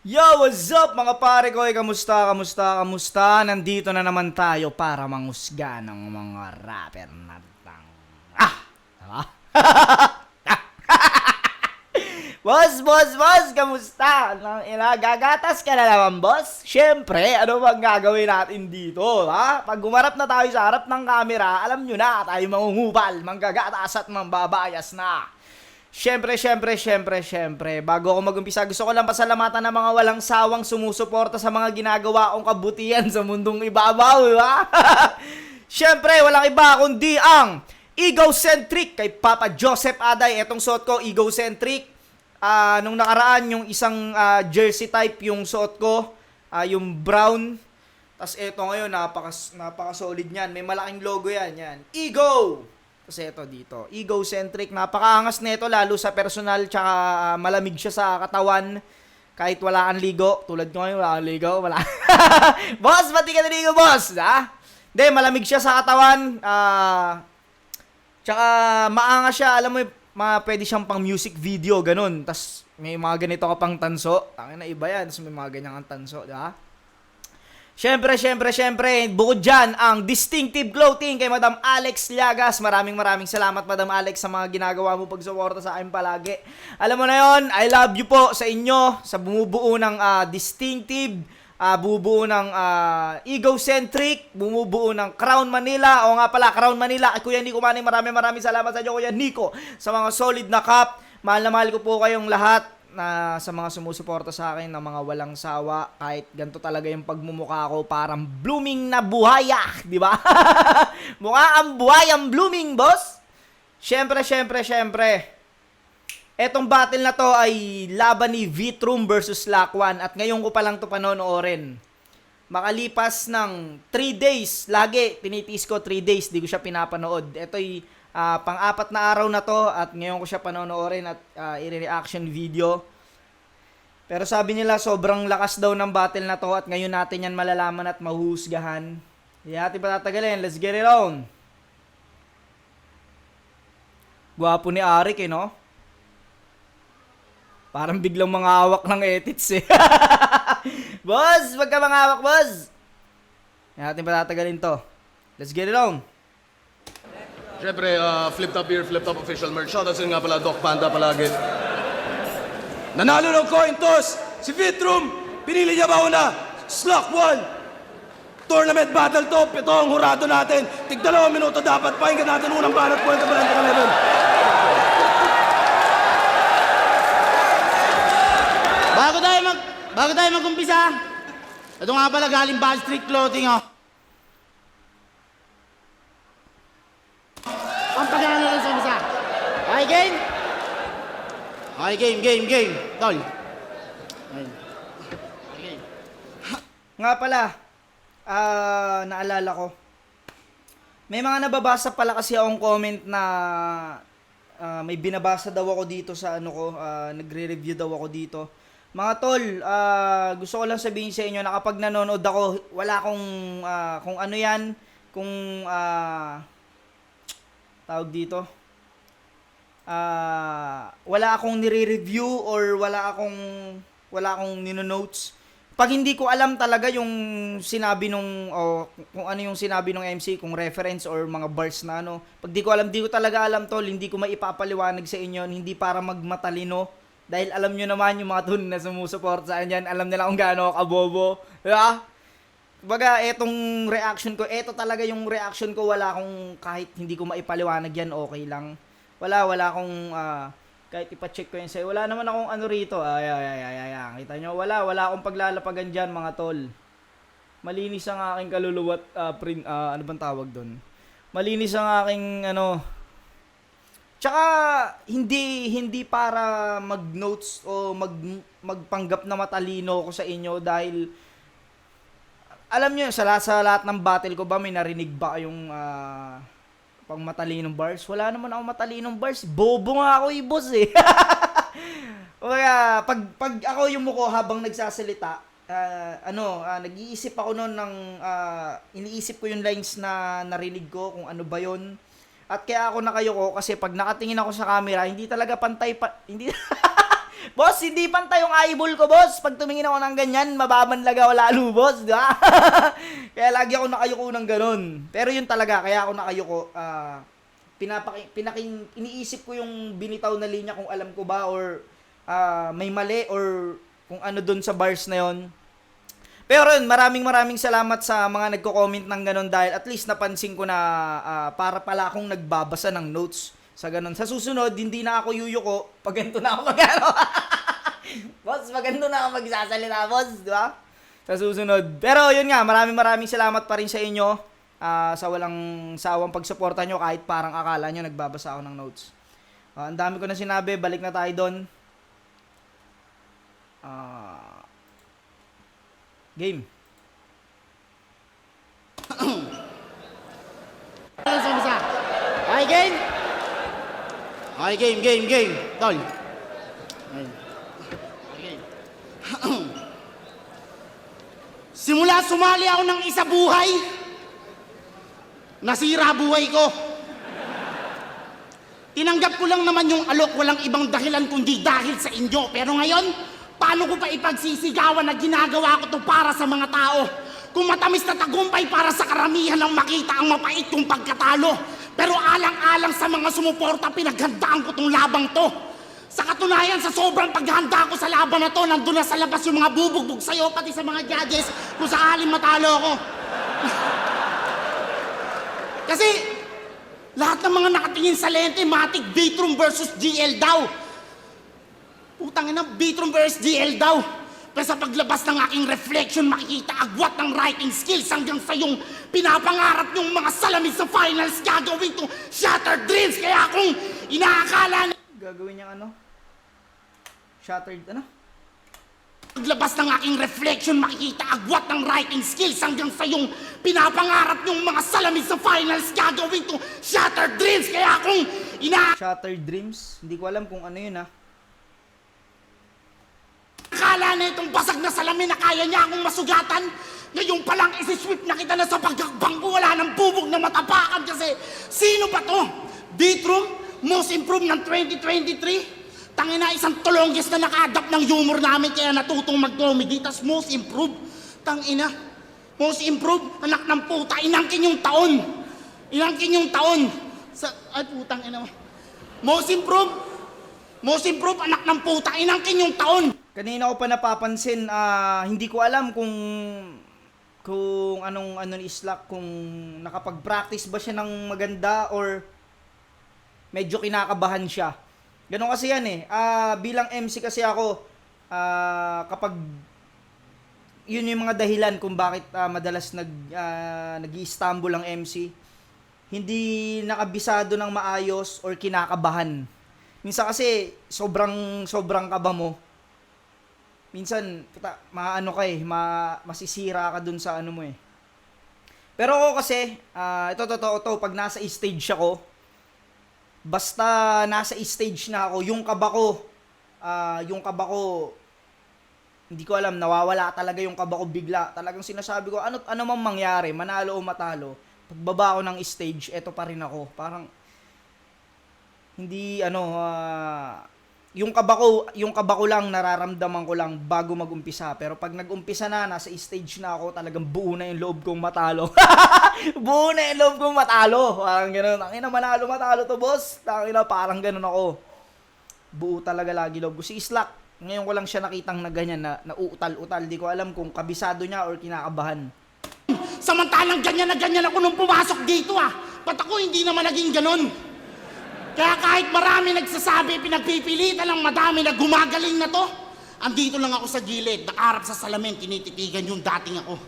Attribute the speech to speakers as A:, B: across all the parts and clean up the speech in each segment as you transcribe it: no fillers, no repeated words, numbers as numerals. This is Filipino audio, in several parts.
A: Yo, what's up mga pare ko? Kamusta? Nandito na naman tayo para mangusga ng mga rapper na diba? Boss, kamusta? Gagatas ka na naman, boss? Siyempre, ano bang gagawin natin dito, ha? Pag gumarap na tayo sa harap ng camera, alam nyo na, tayo mangungupal, manggagatas at mambabayas na. Siyempre, bago ako mag-umpisa, gusto ko lang pasalamatan ng mga walang sawang sumusuporta sa mga ginagawa kong kabutihan sa mundong ibabaw, ha? Siyempre, walang iba kundi ang Egocentric kay Papa Joseph Aday. Etong suot ko, Egocentric. Nung nakaraan, yung isang jersey type yung suot ko, yung brown. Tapos eto ngayon, napaka-solid niyan. May malaking logo yan. Ego! Kasi ito dito, Egocentric, napakaangas nito lalo sa personal, tsaka malamig siya sa katawan kahit wala kang ligo. Tulad ko ngayon, wala kang ligo, wala. Boss, ba't di ka naligo, boss? Ha? Hindi, malamig siya sa katawan, tsaka maangas siya, alam mo, pwede siyang pang music video, ganun. Tas may mga ganito ka pang tanso, tangin na iba yan, tas may mga ganyan kang tanso, diba? Siyempre, bukod dyan, ang distinctive clothing kay Madam Alex Llagas. Maraming salamat, Madam Alex, sa mga ginagawa mo pagsuporta sa akin palagi. Alam mo na yon, I love you po sa inyo, sa bumubuo ng distinctive, bumubuo ng Egocentric, bumubuo ng Crown Manila. O nga pala, Crown Manila, kay Kuya Nico Manning, maraming salamat sa inyo, Kuya Nico, sa mga solid na cup. Mahal na mahal ko po kayong lahat na sa mga sumusuporta sa akin, ng mga walang sawa, kahit ganito talaga yung pagmumukha ko, parang blooming na buhaya, di ba? Mukha ang buhayang blooming, boss. Siyempre. Etong battle na to ay laban ni Vitrum versus Lakwan at ngayon ko pa lang to panonoorin. Makalipas ng 3 days, lagi tinitiis ko 3 days, di ko siya pinapanood. Ito'y pang-apat na araw na to at ngayon ko siya panonoorin at i-reaction video. Pero sabi nila sobrang lakas daw ng battle na to at ngayon natin yan malalaman at mahuhusgahan. Hindi natin patatagalin. Let's get it on. Gwapo ni Arik no? Parang biglang mga hawak ng edits Boss, wag ka mga hawak, boss. Hindi natin patatagalin to. Let's get it on.
B: Siyempre, flip top beer, flip top official merch. Shoutout sa nga pala, Doc Panda palagi. Nanalo ng coin toss, si Vitrum, pinili niya ba una? Slot 1. Tournament battle to, ito ang hurado natin. Tig 2 minuto dapat, pakinggan natin unang banat point ng Valente 11.
C: Bago tayo mag-umpisa, ito nga pala galing Bad Street Clothing, oh. Ang pagkano lang sa misa. Okay, game? Okay, game. Tol. Okay.
A: Nga pala, naalala ko. May mga nababasa pala kasi akong comment na may binabasa daw ako dito sa ano ko, nagre-review daw ako dito. Mga tol, gusto ko lang sabihin sa inyo na kapag nanonood ako, wala akong, kung ano yan, kung, tawag dito, wala akong nire-review or wala akong nino-notes. Pag hindi ko alam talaga yung sinabi nung, kung ano yung sinabi nung MC, kung reference or mga bars na ano, pag di ko talaga alam tol, hindi ko maipapaliwanag sa inyo, hindi para magmatalino. Dahil alam nyo naman yung mga tunay na sumusuport sa akin yan, alam nila kung gaano kabobo. Diba? Baga, etong reaction ko, eto talaga yung reaction ko, wala akong, kahit hindi ko maipaliwanag yan, okay lang. Wala akong, kahit ipacheck ko yan sa'yo, wala naman akong ano rito, kita nyo, wala akong paglalapagan dyan, mga tol. Malinis ang aking kaluluwat, ano bang tawag doon? Malinis ang aking, tsaka, hindi para mag-notes o magpanggap na matalino ko sa inyo dahil, alam nyo, sa lahat ng battle ko ba, may narinig ba yung pang matalinong bars? Wala naman ako matalinong bars. Bobo nga ako boss Kaya, pag ako yung muko habang nagsasalita, nag-iisip ako noon ng, iniisip ko yung lines na narinig ko, kung ano ba yun. At kaya ako nakayoko kasi pag nakatingin ako sa camera, hindi talaga pantay hindi Boss, hindi pantay yung eyeball ko, boss. Pag tumingin ako ng ganyan, mababanlag ako lalo, boss. Di ba? Kaya lagi ako nakayuko ng ganun. Pero yun talaga, kaya ako nakayuko. Iniisip ko yung binitaw na linya kung alam ko ba or may mali or kung ano dun sa bars na yon. Pero yun, maraming salamat sa mga nagko-comment ng ganun dahil at least napansin ko na para pala akong nagbabasa ng notes sa ganun. Sa susunod, hindi na ako yuyuko pag ganito na ako mag-ano. Boss, pag ganito na ako magsasalita, boss, di ba? Sa susunod. Pero yun nga, maraming salamat pa rin sa inyo sa walang sawang pagsuporta nyo kahit parang akala nyo nagbabasa ako ng notes. Ang dami ko na sinabi, balik na tayo doon. Game.
C: Okay, game. Okay, game. Tol. Okay. Simula sumali ako ng isa buhay, nasira buhay ko. Tinanggap ko lang naman yung alok, walang ibang dahilan kundi dahil sa inyo. Pero ngayon, paano ko pa ipagsisigawan na ginagawa ko to para sa mga tao? Kung matamis na tagumpay para sa karamihan ang makita ang mapait kong pagkatalo. Pero alang-alang sa mga sumuporta, pinaghandaan ko tong labang to. Sa katunayan, sa sobrang paghanda ko sa laban na to, nandun na sa labas yung mga bubugbog sa'yo, pati sa mga judges, kung sakaling matalo ako. Kasi, lahat ng mga nakatingin sa lente, matik Bitrum versus GL daw. Putang ina, Bitrum versus GL daw. Pero sa paglabas ng aking reflection, makikita agwat ng writing skills hanggang sa yung pinapangarap yung mga salamin sa finals gagawin to shattered dreams. Kaya kung inaakala na...
A: Gagawin niyang ano? Shattered, ano?
C: Paglabas ng aking reflection, makikita agwat ng writing skills hanggang sa yung pinapangarap yung mga salamin sa finals gagawin to shattered dreams. Kaya kung
A: Shattered Dreams? Hindi ko alam kung ano yun, ha?
C: akala na itong basag na salamin na kaya niya akong masugatan, ngayon palang isi-sweep na kita na sa pagkakbang ko, wala nang bubog na matapakan kasi sino ba to? Bitrum, most improved ng 2023? Tangina, isang tulongges na naka-adapt ng humor namin kaya natutong mag-comedy, tas most improved, tangina, most improved, anak ng puta, inangkin yung taon, ay putang ina mo, most improved, anak ng puta, inangkin yung taon.
A: Kanina ko pa napapansin, hindi ko alam kung anong ni Islak, kung nakapag-practice ba siya ng maganda or medyo kinakabahan siya. Ganun kasi yan eh. Bilang MC kasi ako, kapag yun yung mga dahilan kung bakit madalas nag-i-Istanbul ang MC, hindi nakabisado ng maayos or kinakabahan. Minsan kasi sobrang kaba mo. Minsan, masisira ka dun sa ano mo eh. Pero ako kasi, ito, pag nasa stage ako, basta nasa stage na ako, yung kaba ko, hindi ko alam, nawawala talaga yung kaba ko bigla. Talagang sinasabi ko, ano man mangyari, manalo o matalo, pagbaba ko ng stage, eto pa rin ako. Parang, hindi, yung kaba ko lang, nararamdaman ko lang bago mag-umpisa. Pero pag nag-umpisa na, nasa stage na ako, talagang buo na yung loob kong matalo. Buo na yung loob kong matalo. Parang gano'n. Tangina, manalo matalo to, boss. Tangina, parang gano'n ako. Buo talaga lagi loob ko. Si Islak, ngayon ko lang siya nakitang na ganyan, na uutal-utal. Di ko alam kung kabisado niya or kinakabahan.
C: Samantalang ganyan na ganyan ako nung pumasok dito Ba't ako hindi naman naging gano'n? Kaya kahit marami nagsasabi, pinagpipilitan ng madami na gumagaling na to, andito lang ako sa gilid, nakaharap sa salamin, tinititigan yung dating ako.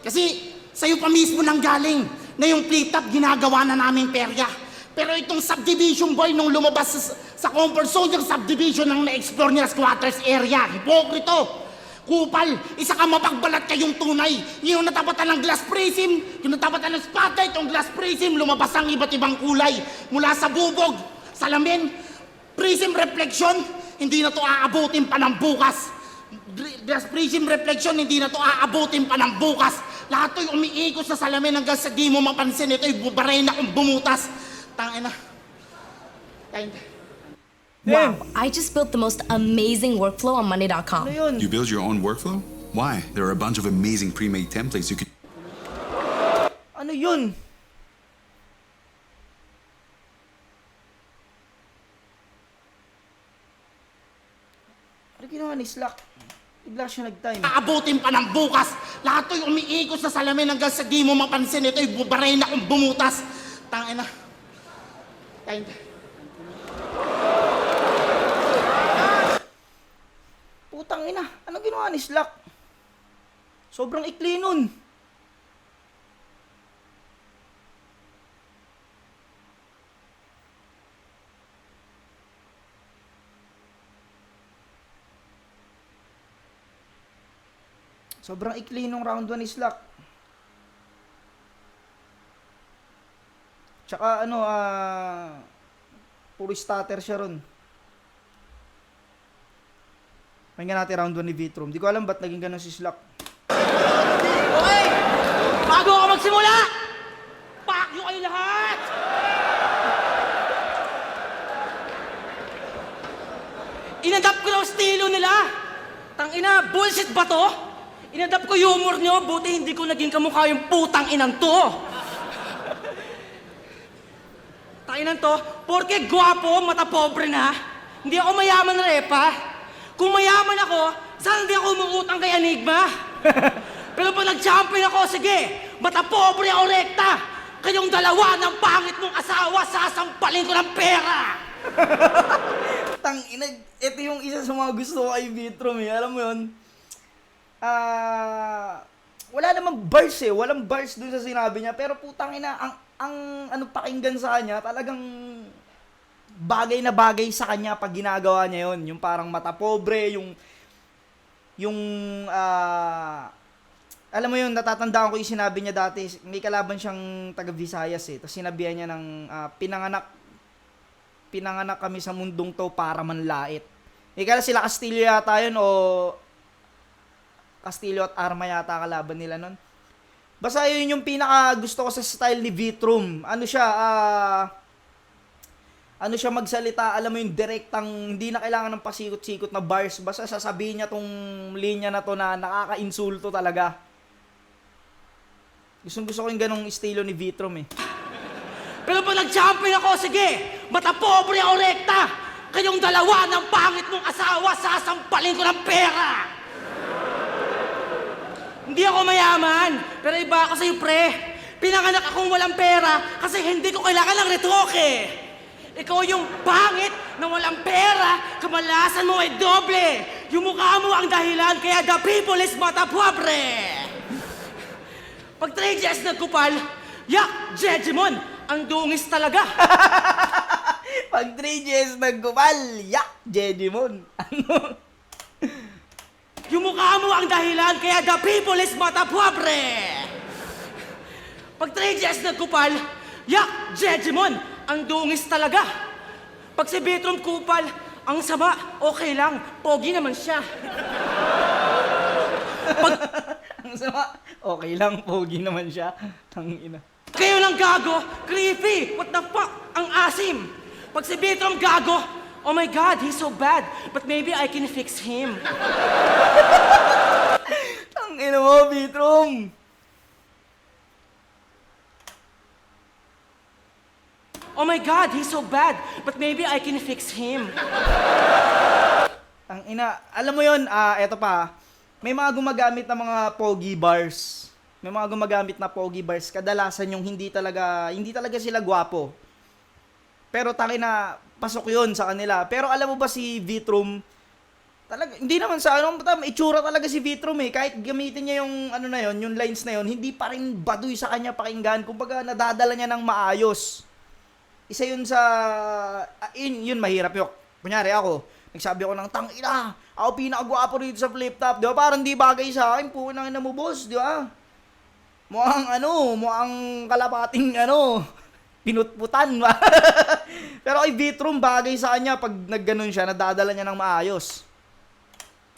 C: Kasi sa'yo pa mismo nang galing na yung flip-top ginagawa na naming perya. Pero itong subdivision boy nung lumabas sa comfort zone, yung subdivision ang na-explore niya sa squatters area. Hipokrito! Kupal, isa ka mapagbalat kayong tunay. Yung natapatan ng glass prism, yung natapatan ng spotlight, yung glass prism, lumabas ang iba't ibang kulay. Mula sa bubog, salamin, prism reflection, hindi na to aabutin pa ng bukas. Glass prism reflection, hindi na to aabutin pa ng bukas. Lahat to'y umiikot sa salamin hanggang sa di mo mapansin. Ito'y bubarena kung bumutas. Tangina.
A: Damn.
D: Wow, I just built the most amazing workflow on Monday.com.
A: Ano yun?
E: You build your own workflow? Why? There are a bunch of amazing pre-made templates you can
A: Ano yun? Ano ginawa ni Slack? Bigla siya nag-time.
C: Aabutin pa ng bukas. Lahat to'y umiikot sa salamin hanggang sa di mo mapansin. Ito'y bubaray na kung bumutas. Tangina. Time.
A: Putang ina, ano ginawa ni Slack? Sobrang ikli nun. Sobrang ikli nung round 1 ni Slack. Tsaka ano, puro starter siya ron. Pakinggan natin round 1 ni Vitrum. Di ko alam ba't naging ganun si Slack.
C: Okay! Bago ako magsimula! Fuck you kayo lahat! Inadapt ko ng estilo nila! Tangina, bullshit ba to? Inadapt ko humor nyo, buti hindi ko naging kamukha yung putang inang to! Tanginan to, porke gwapo, mata pobre na, hindi ako mayaman na repa. Kung mayaman ako, saan hindi ako umuutang kay Enigma? Pero pag nag-champion ako, sige, mata pobre o rekta, kayong dalawa ng pangit mong asawa, sasampalin ko ng pera!
A: Ina, ito yung isa sa mga gusto ko kay Vitrum eh. Alam mo yun? Wala namang bars eh. Walang bars dun sa sinabi niya. Pero putang ina, ang ano pakinggan sa kanya, talagang bagay na bagay sa kanya pag ginagawa niya yun. Yung parang mata pobre, alam mo yun, natatandaan ko yung sinabi niya dati, may kalaban siyang taga Visayas eh. Tapos sinabihan niya ng pinanganak kami sa mundong to para manlait. Kaya sila Castillo yata yun o Castillo at Arma yata kalaban nila nun. Basta yun yung pinaka gusto ko sa style ni Vitrum. Ano siya magsalita, alam mo yung direktang, hindi na kailangan ng pasikot-sikot na bars. Basta sasabihin niya tong linya na to na nakaka-insulto talaga. Gusto ko yung ganong estilo ni Vitrum eh.
C: Pero pag nag-champion ako, sige, mata pobre o rekta, kayong dalawa ng pangit mong asawa, sasampalin ko ng pera! Hindi ako mayaman, pero iba ako sa'yo, pre. Pinanganak akong walang pera kasi hindi ko kailangan ng retoke. Ikaw yung pangit na walang pera, kamalasan mo ay doble. Yung mukha mo ang dahilan kaya the people is mata pobre. Pag 3 years nagkupal, yak, Jejimon, ang dungis talaga.
A: Pag 3Gs nagkupal, yak, Jedimon. Ano?
C: Yung mukha mo ang dahilan kaya the people is mata pobre. Pag 3 years nagkupal, yak, Jejimon, ang dungis talaga. Pag si Vitrum kupal, ang sama, okay lang, pogi naman siya.
A: Ang sama, okay lang, pogi naman siya. Tangina.
C: Kayo lang gago, creepy, what the fuck, ang asim. Pag si Vitrum gago, oh my God, he's so bad, but maybe I can fix him.
A: Tangina mo, Vitrum.
C: Oh my God, he's so bad, but maybe I can fix him.
A: Tangina, alam mo yun, eto pa, may mga gumagamit na mga pogi bars. May mga gumagamit na pogi bars, kadalasan yung hindi talaga sila gwapo. Pero tangina, pasok yun sa kanila. Pero alam mo ba si Vitrum, talaga, hindi naman sa itsura talaga si Vitrum eh. Kahit gamitin niya yung ano na yun, yung lines na yun, hindi pa rin baduy sa kanya pakinggan. Kumbaga, nadadala niya ng maayos. Isa yun sa, yun mahirap yun. Kunyari ako, nagsabi ako ng tangina, ako pinakagwapo rito sa flip top, di ba? Parang di bagay sa akin, punang ina mo boss, di ba? Mukhang kalapating pinutputan ba? Pero kay Vitrum, bagay sa kanya pag nagganon siya, nadadala niya ng maayos.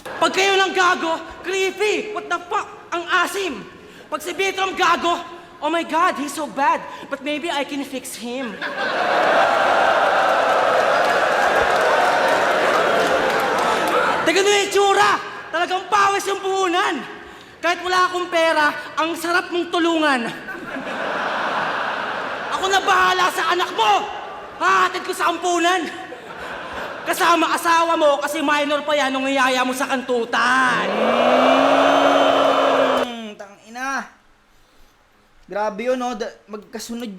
C: Pag kayo lang gago, creepy, what the fuck, ang asim. Pag si Vitrum gago, oh my God, he's so bad, but maybe I can fix him.
F: ganun yung itsura. Talagang pawis yung puhunan. Kahit wala akong pera, ang sarap mong tulungan. Ako na bahala sa anak mo. Hahatid ko sa ampunan. Kasama asawa mo kasi minor pa yan nung iyaya mo sa kantutan.
A: Tangina. Grabe yun, no? Magkasunod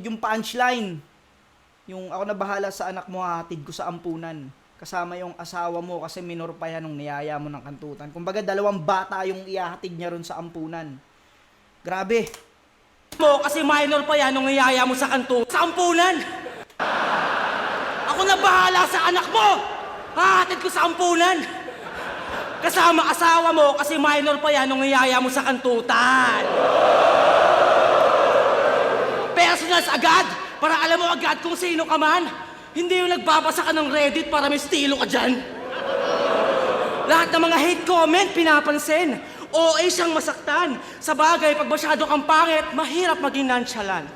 A: yung punchline. Yung ako na bahala sa anak mo, hahatid ko sa ampunan. Kasama yung asawa mo kasi minor pa yan nung niyaya mo ng kantutan. Kumbaga, 2 bata yung ihahatid niya ron sa ampunan. Grabe.
F: Mo kasi minor pa yan nung iyaya mo sa kantutan. Sa ampunan. Ako na bahala sa anak mo. Hahatid ko sa ampunan. Kasama asawa mo kasi minor pa yan nung iyaya mo sa kantutan. Personals agad, para alam mo agad kung sino ka man. Hindi yung nagbabasa ka ng Reddit para may estilo ka dyan. Lahat ng mga hate comment, pinapansin. OA siyang masaktan. Sa bagay, pag masyado kang pangit, mahirap maging nonchalant.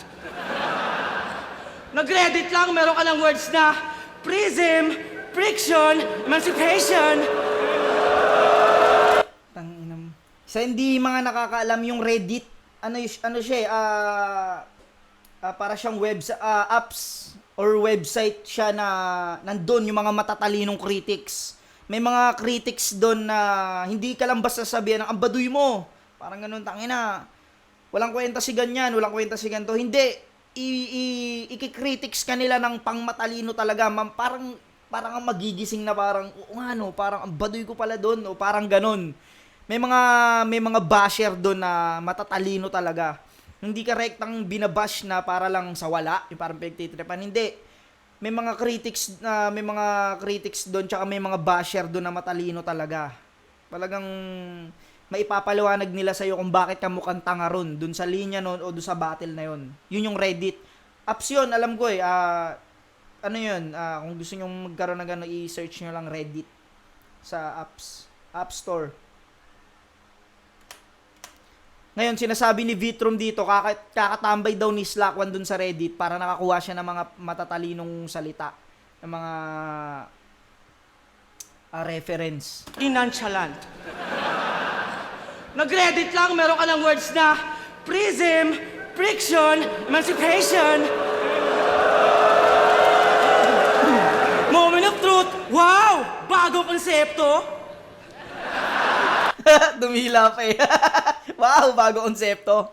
F: Nag-Reddit lang, meron ka ng words na prism, friction, emancipation.
A: Tanginam. Sa hindi mga nakakaalam yung Reddit, ano siya para siyang apps or website siya na nandun yung mga matatalinong critics. May mga critics doon na hindi ka lang basta sabihan ng ambaduy mo. Parang ganun, tangina. Walang kwenta si ganyan, walang kwenta si ganito. Hindi. Iki-critics ka nila ng pangmatalino talaga. Parang ang magigising na parang, oo nga no, parang ambaduy ko pala doon. O parang ganun. May mga basher doon na matatalino talaga. Hindi ka rektang binabash na para lang sa wala, yung parang pagtitripan. Hindi. May mga critics doon, tsaka may mga basher doon na matalino talaga. Talagang maipapaliwanag nila sa'yo kung bakit ka mukhang tanga ron doon sa linya noon o doon sa battle na yon. Yun yung Reddit. Apps yun, alam ko ano yun, kung gusto nyo magkaroon ng gano'n, i-search nyo lang Reddit sa App Store. Ngayon, sinasabi ni Vitrum dito, kakatambay daw ni Slack One dun sa Reddit para nakakuha siya ng mga matatalinong salita, ng mga reference.
F: Nonchalant. Nag-Reddit lang, meron ka ng words na prism, friction, emancipation. Moment of truth, wow! Bagong konsepto.
A: Dumila pa eh. Wow, bago konsepto.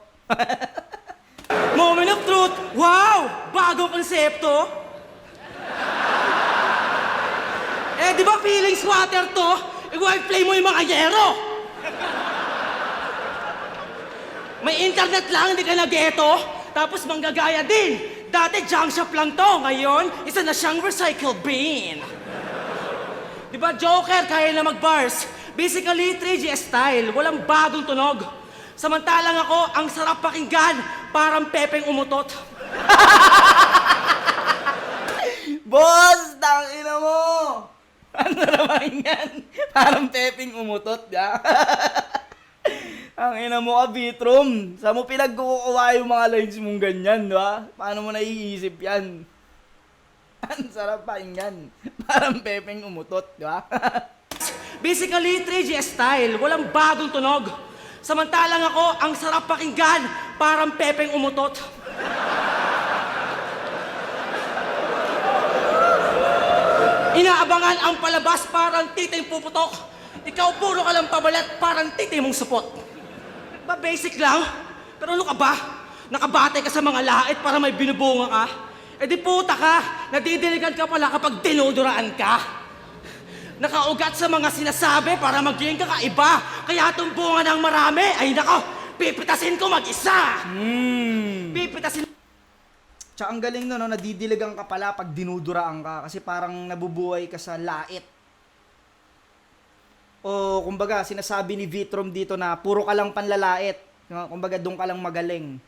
F: Moment of truth, wow! Bagong konsepto. Di ba feeling squatter to? I-wordplay mo yung mga yero. May internet lang, hindi ka nag-geto. Tapos manggagaya din. Dati junk shop lang to. Ngayon, isa na siyang recycle bin. Di ba Joker, kaya na mag-bars? Basically, 3G style. Walang bagong tunog. Samantalang ako, ang sarap pakinggan. Parang Pepeng umutot.
A: Boss, tangina mo! Ano naman yan? Parang Pepeng umutot, ya? Ang ina mo ka, Vitrum. Saan mo pinagkukuha yung mga lines mong ganyan, di ba? Paano mo naiisip yan? Ang sarap pakinggan. Parang Pepeng umutot, di ba?
F: Basically, 3G style. Walang bagong tunog. Samantalang ako, ang sarap pakinggan. Parang Pepeng umutot. Inaabangan ang palabas parang titing puputok. Ikaw puro ka lang pabalat parang titing mong supot. Ba basic lang? Pero ano ka ba? Nakabatay ka sa mga lait para may binubunga ka? Di puta ka, nadidiligan ka pala kapag dinuduraan ka. Nakaugat sa mga sinasabi para maging kakaiba. Kaya itong bunga ng marami, ay nako, pipitasin ko mag-isa. Pipitasin.
A: Tsaka ang galing no, nadidiligan ka pala pag dinuduraan ka kasi parang nabubuhay ka sa lait. O kumbaga, sinasabi ni Vitrum dito na puro ka lang panlalait. Kumbaga, doon ka lang magaling.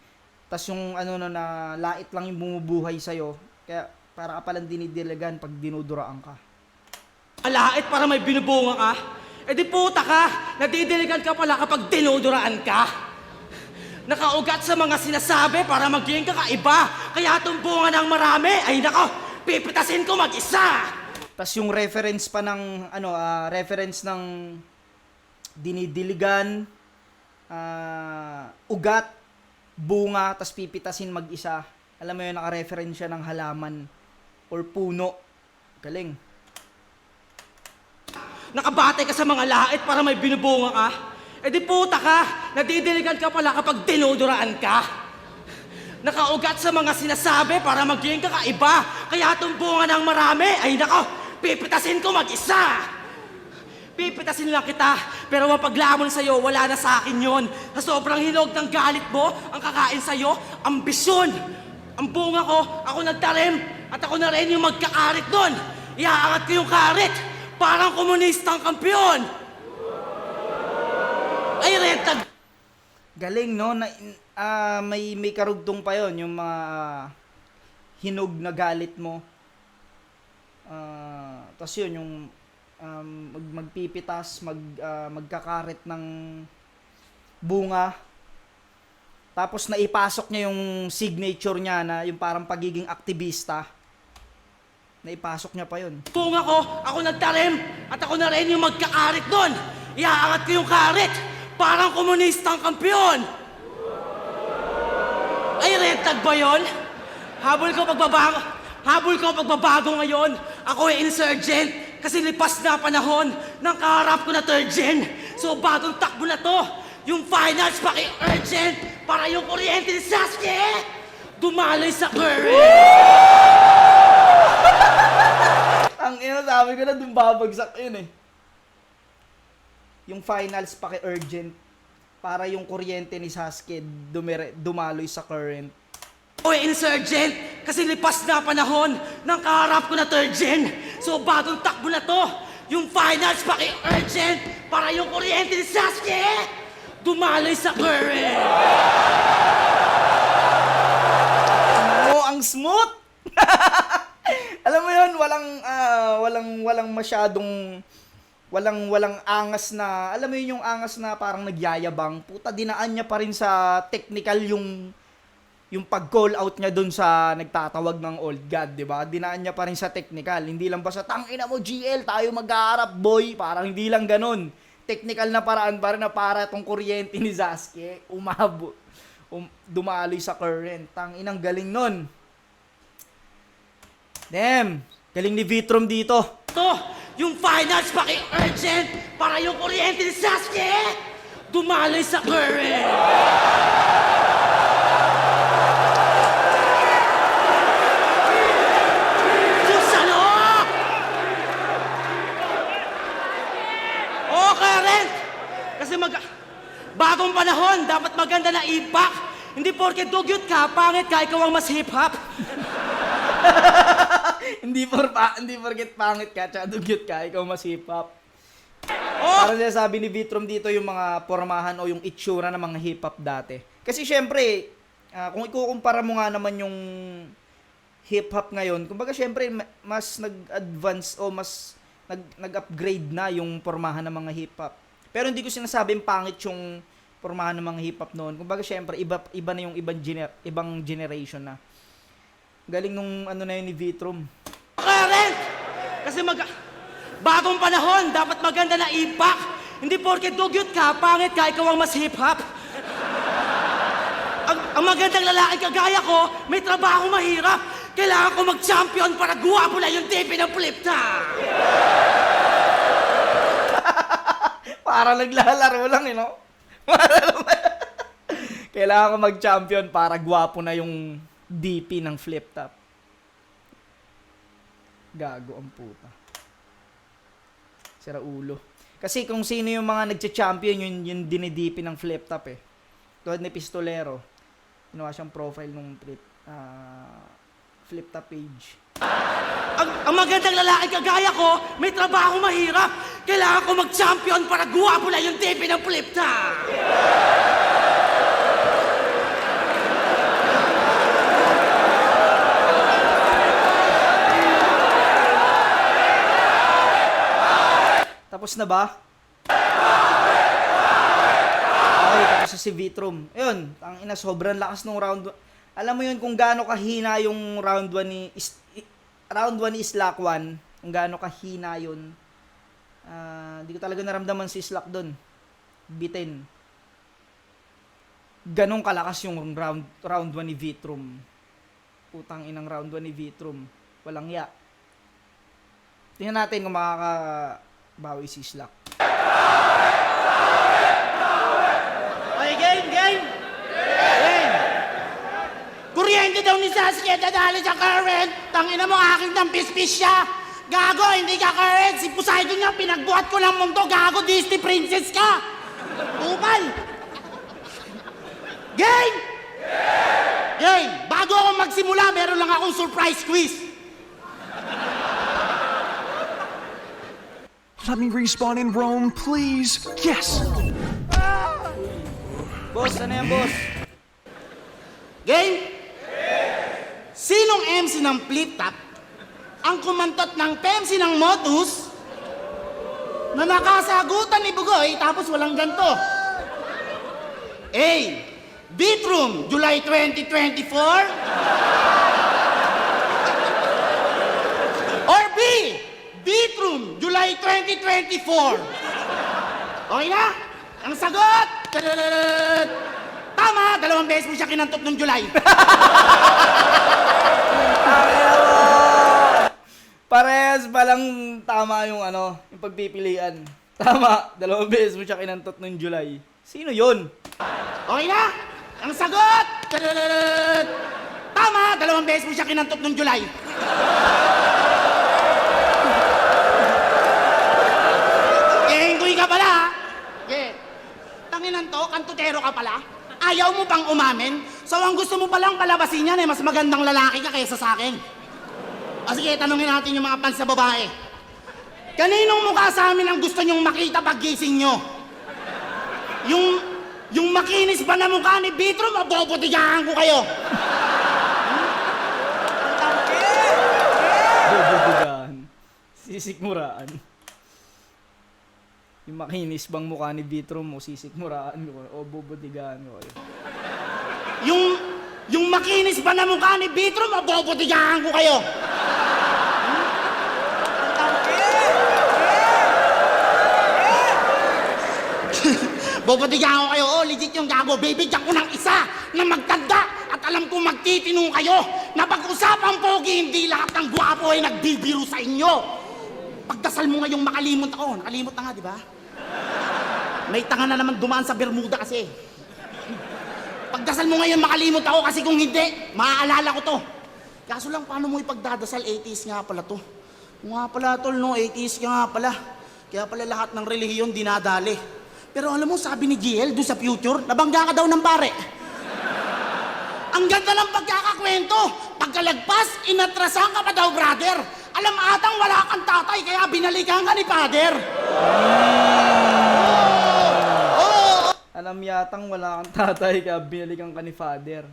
A: Tas yung na lait lang yung bumubuhay sa'yo. Kaya para ka palang dinidiligan pag dinuduraan ka.
F: Lait para may binubunga ka? Di puta ka, nadidiligan ka pala kapag dinuduraan ka. Nakaugat sa mga sinasabi para maging kakaiba. Kaya itong bunga ng marami, ay nako, pipitasin ko mag-isa!
A: Tas yung reference pa ng reference ng dinidiligan, ugat, bunga, tas pipitasin mag-isa. Alam mo yun, naka-reference siya ng halaman or puno. Galing.
F: Nakabatay ka sa mga lahit para may binubunga ka? Eh di puta ka! Nadidiligan ka pala kapag dinuduraan ka! Nakaugat sa mga sinasabi para maging kakaiba. Kaya itong bunga ng marami, ay nako, pipitasin ko mag-isa. Pipitasin lang kita, pero mapaglamon sa'yo, wala na sa akin yun. Sa sobrang hinog ng galit mo, ang kakain sa'yo, ambisyon. Ang bunga ko, ako nagtarim, at ako na rin yung magkakarit doon. Iaangat ko yung karit, parang komunistang kampiyon. Ay, rentag.
A: Galing, no? May karugtong pa yon yung mga hinog na galit mo. Tapos yun, yung magpipitas, magkakarit ng bunga. Tapos naipasok niya yung signature niya na yung parang pagiging aktivista. Naipasok niya pa yun.
F: Bunga ko, ako nagtarim, at ako na rin yung magkakarit doon. Iaangat ko yung karit, parang komunistang kampiyon. Ay, rentag ba yun? Habol ko pagbabago ngayon. Ako ay insurgent kasi lipas na panahon ng kaharap ko na third gen. So bagong takbo na to. Yung finals paki-urgent para yung kuryente ni Sasuke dumaloy sa current.
A: Ang ina, sabi ko na dun babagsak yun eh. Yung finals paki-urgent para yung kuryente ni Sasuke dumaloy sa current.
F: Ako ay insurgent kasi lipas na panahon ng kaharap ko na third gen. So bagong takbo na to. Yung finals paki-urgent para yung kuryente ni Sasuke dumaloy sa current.
A: Oh, ang smooth! Alam mo yun, walang masyadong walang angas na, alam mo yun yung angas na parang nagyayabang. Puta, dinaan niya pa rin sa technical yung pag-call out niya dun sa nagtatawag ng old god, di ba? Dinaan niya pa rin sa technical. Hindi lang basta, tangina mo GL, tayo maghaharap boy. Parang hindi lang ganun. Technical na paraan pa rin na para tong kuryente ni Sasuke dumaloy sa current. Tanginang galing nun. Damn, galing ni Vitrom dito.
F: To, yung finals paki-urgent para yung kuryente ni Sasuke dumaloy sa current. Susano! Oh, current! Kasi bagong panahon, dapat maganda na impact. Hindi porke dugyot ka, pangit ka, ikaw ang mas hip-hop.
A: hindi porket pangit ka, tsaka dugyot ka, ikaw mas hip-hop.
F: Oh!
A: Parang sabi ni Vitrom dito yung mga pormahan o yung itsura ng mga hip-hop dati. Kasi syempre, kung ikukumpara mo nga naman yung hip-hop ngayon, kumbaga syempre, mas nag-advance o mas nag-upgrade na yung pormahan ng mga hip-hop. Pero hindi ko sinasabing pangit yung pormahan ng mga hip-hop noon. Kumbaga syempre, iba na yung ibang generation na. Galing nung ano na yun ni Vitrom.
F: Current! Kasi bagong panahon, dapat maganda na impact. Hindi porke dugyot ka, pangit ka, ikaw ang mas hip-hop. Ang magandang lalaki kagaya ko, may trabaho mahirap. Kailangan ko mag-champion para guwapo na yung TV ng flip-top.
A: Para naglalaro lang, you know? Kailangan ko mag-champion para gwapo na yung DP ng flip-top. Gago ang puta. Sira ulo. Kasi kung sino yung mga nagcha-champion, yung dinidp ng flip-top eh. Tulad ni Pistolero. Ginawa siyang profile nung flip-top page.
F: Ang magandang lalaki kagaya ko, may trabaho mahirap. Kailangan ko mag-champion para guwapo na yung TV ng flip-top.
A: Tapos na ba? Okay, tapos na si Vitrom. Ayun, ang ina, sobrang lakas nung round 1. Alam mo yun kung gaano kahina yung round 1 ni round 1 is Slack 1, kung gaano kahina yun. Hindi ko talaga naramdaman si Slack doon. Bitin. Ganong kalakas yung round 1 ni Vitrum. Putang inang round 1 ni Vitrum. Walang ya. Tingnan natin kung makakabawi si Slack.
C: Okay, game! Kuryente daw ni Saskia, dadali sa current. Tangina mo, aking ng pispis siya. Gago, hindi ka current. Si Poseidon nga, pinagbuhat ko ng mundo. Gago, Disney princess ka. Tupal. Game! Game! Bago ako magsimula, meron lang akong surprise quiz.
G: Let me respawn in Rome, please. Yes!
A: Boss, ano yan, boss?
C: Game? Sinong MC ng flip top ang kumantot ng PMC ng Motus na nakasagutan ni Bugoy tapos walang ganto? A. Beatroom, July 2024? Or B. Beatroom, July 2024? Okay na? Ang sagot! Tadadadad! Tama! 2 beses mo siya kinantot nung July.
A: Parehas palang tama yung yung pagpipilian. Tama, 2 beses mo siya kinantot nung July. Sino yun?
C: Okay na? Ang sagot! Tadadadad! Tama! 2 beses mo siya kinantot nung July. Enggoy ka pala, ha? Tanginan to, kantutero ka pala. Ayaw mo pang umamin? So ang gusto mo palang palabasin yan mas magandang lalaki ka kaysa sa akin. O sige, tanungin natin yung mga fans na babae. Kaninong mukha sa amin ang gusto nyong makita paggising nyo? Yung makinis ba na mukha ni Vitrum o bobodigahan ko kayo?
A: Bububugahan. Sisikmuraan. Yung makinis bang mukha ni Vitrum o sisikmuraan ko o bubutigahan ko.
C: Yung makinis ba na mukha ni Vitrum o bobodigahan ko kayo? Bobodigahan ko kayo, legit yung gago. Bibigyan ko ng isa na magtanda at alam kong magtitinong kayo na pag-usapang pogi, hindi lahat ng gwapo ay nagbibiro sa inyo. Pagdasal mo ngayong makalimot ako. Nakalimot na nga, di ba? May tanga na naman dumaan sa Bermuda kasi. Pagdasal mo ngayon makalimot ako kasi kung hindi, maaalala ko to. Kaso lang, paano mo ipagdadasal? 80s nga pala to. Kung nga pala tol, no? 80s ka nga pala. Kaya pala lahat ng relihiyon dinadali. Pero alam mo, sabi ni GL doon sa future, nabangga ka daw ng pare. Ang ganda ng pagkakakwento. Pagkalagpas, inatrasan ka pa daw, brother. Alam atang wala kang tatay, kaya binalikan ka ni father.
A: Alam yatang wala kang tatay kaya binalikan ka ni father.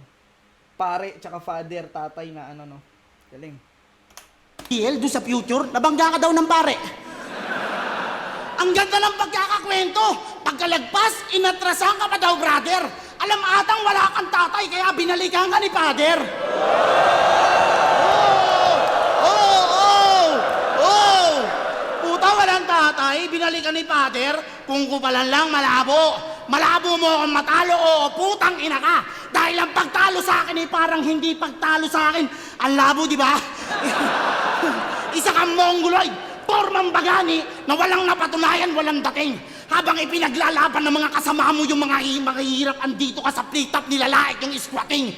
A: Pare, tsaka father, tatay na no. Galing.
C: GL doon sa future, nabangga ka daw ng pare. Ang ganda ng pagkakakwento. Pagkalagpas, inatrasan ka pa daw, brother. Alam atang wala kang tatay, kaya binalikan ka ni father. Puta, walang tatay, binalikan ni father. Kung kupalan lang, malabo. Malabo mo akong matalo, oo, putang ina ka. Dahil ang pagtalo sa akin ay parang hindi pagtalo sa akin. Ang labo, di ba? Isa kang mongoloid, formang bagani na walang napatunayan, walang dating. Habang ipinaglalaban ng mga kasama mo yung mga hirap, andito ka sa play-top, nilalait yung squatting.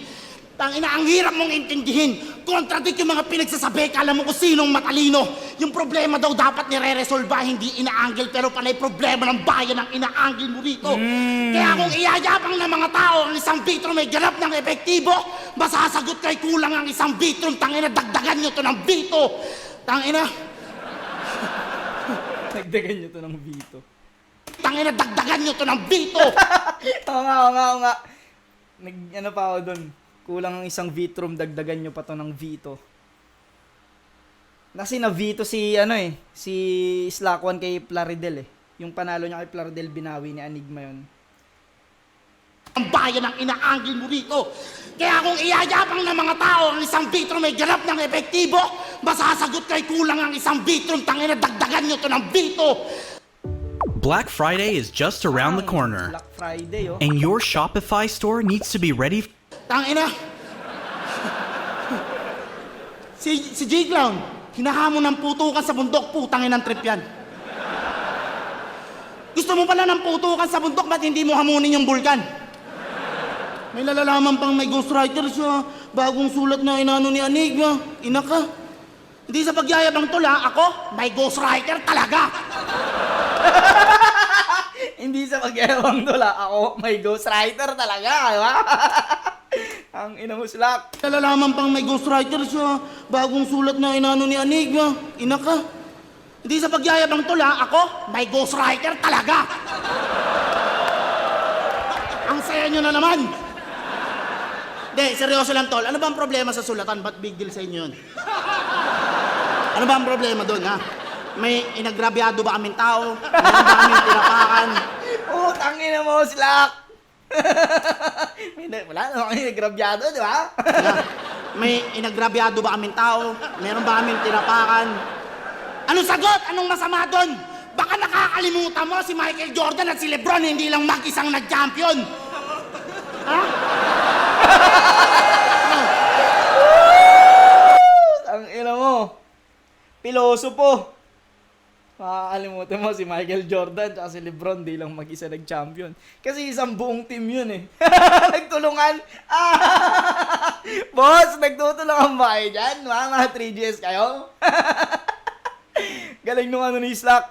C: Tangina, ang hirap mong intindihin. Contradict yung mga pinagsasabi, kala mo kung sinong matalino. Yung problema daw dapat nire-resolva, hindi ina-angle, pero panay problema ng bayan ang ina-angle mo rito. Kaya kung iyayabang ng mga tao ang isang Vitrum may ganap ng epektibo, masasagot kay kulang ang isang Vitrum. Tangina, dagdagan nyo to ng Vito. Tangina.
A: Nagdagan nyo to ng Vito.
C: Tangina, dagdagan nyo to ng Vito.
A: Oo nga. Ano pa ako dun? Kulang ang isang Vitrum, dagdagan nyo pa to ng Vito. Kasi na Vito si Slack 1 kay Plaridel eh. Yung panalo niya kay Plaridel, binawi ni Enigma yun.
C: ang bayan ang inaanggil mo rito. Kaya kung iyayabang ng mga tao ang isang Vitrum may ganap ng epektibo, masasagot kay kulang ang isang Vitrum, tangina dagdagan nyo to ng Vito.
H: Black Friday is just around the corner,
A: Black Friday, oh.
H: and your Shopify store needs to be ready.
C: Tangina. Si J-Clown, hinahamon ng putukan sa bundok, putangin ng trip yan. Gusto mo pala ng putukan sa bundok, ba't hindi mo hamunin yung bulkan? May nalalaman pang may ghostwriter siya, bagong sulat na inano ni Enigma. Ina ka. Hindi sa pagyayabang tula, ako, may ghostwriter talaga.
A: Hindi sa pagyayabang tula, ako may ghostwriter talaga, di ba? Ang ina mo, Slack.
C: Nalalaman pang may ghostwriter siya, bagong sulat na inano ni Enigma. Ina ka. Hindi sa pagyayabang tula, ako, may ghostwriter talaga. Ang saya nyo na naman. Hindi, seryoso lang, tol. Ano ba ang problema sa sulatan? Ba't big deal sa inyo yun? Ano ba ang problema doon, ha? May inagrabyado ba kaming tao? Meron ba kaming tinapakan?
A: Tangina mo, Slack. Wala naman kami nagrabyado, di ba?
C: May inagrabyado ba kaming tao? Meron ba kaming tinapakan? Anong sagot? Anong masama doon? Baka nakakalimutan mo si Michael Jordan at si Lebron hindi lang mag-isang nag-champion. Ha?
A: Ang ina mo. Pilosopo. Makakalimutan mo si Michael Jordan at si Lebron, di lang mag-isa nag-champion. Kasi isang buong team yun eh. Nagtulungan. Boss, nagtutulungan ba kayo dyan? Mga 3GS kayo? Galing nung ano ni Slack.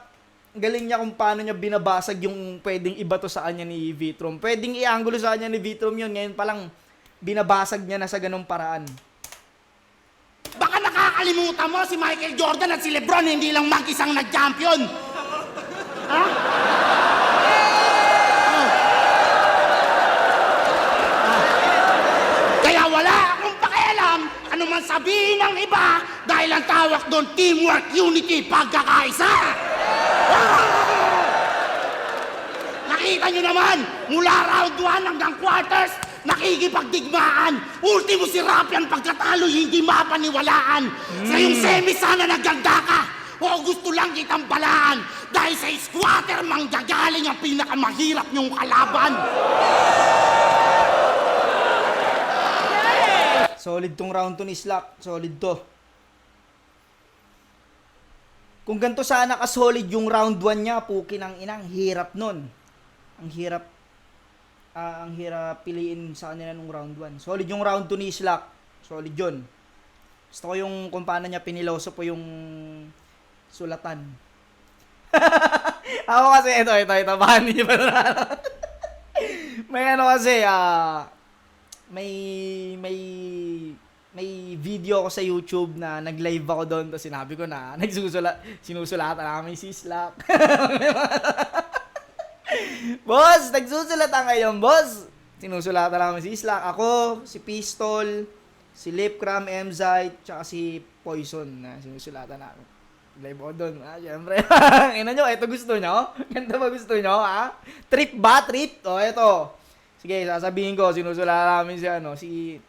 A: Galing niya kung paano niya binabasag yung pwedeng ibato sa kanya ni Vitrum. Pwedeng i-angulo sa kanya ni Vitrum yun. Ngayon palang binabasag niya na sa ganung paraan.
C: Baka nakakalimutan mo si Michael Jordan at si Lebron hindi lang mag-isang nag-champion. Ha? Kaya wala akong pakialam ano man sabihin ng iba dahil ang tawag doon teamwork, unity, pagkakaisa. Nakita nyo naman, mula round 1 hanggang quarters, nakikipagdigmaan. Ultimo si Rapian pagkatalo hindi mapaniwalaan. Sa yung semi sana nagganda ka. O gusto lang kitang balaan. Dahil sa squatter manggagaling ang pinakamahirap niyong kalaban.
A: Solid tong round to ni Slack. Solid to. Kung ganito sana ka-solid yung round 1 niya, pukin ang inang, hirap nun. Ang hirap piliin sa kanila nung round 1. Solid yung round 2 ni Slack. Solid yun. Gusto ko yung kung paano niya piniloso po yung sulatan. Ako kasi, ito. Bahan niyo ba na? May ano kasi, may video ako sa YouTube na nag-live ako doon. Tapos sinabi ko na, sinusulatan namin si Slack. Boss, nagsusulatan ngayon, boss. Sinusulatan namin si Slack, ako, si Pistol, si Lipcram, Mzite, tsaka si Poison na sinusulatan namin. Live ako doon, syempre. Ina nyo, ito gusto nyo? Ganda ba gusto nyo, ha? Trip ba? Trip? O, ito. Sige, sasabihin ko, sinusulatan namin si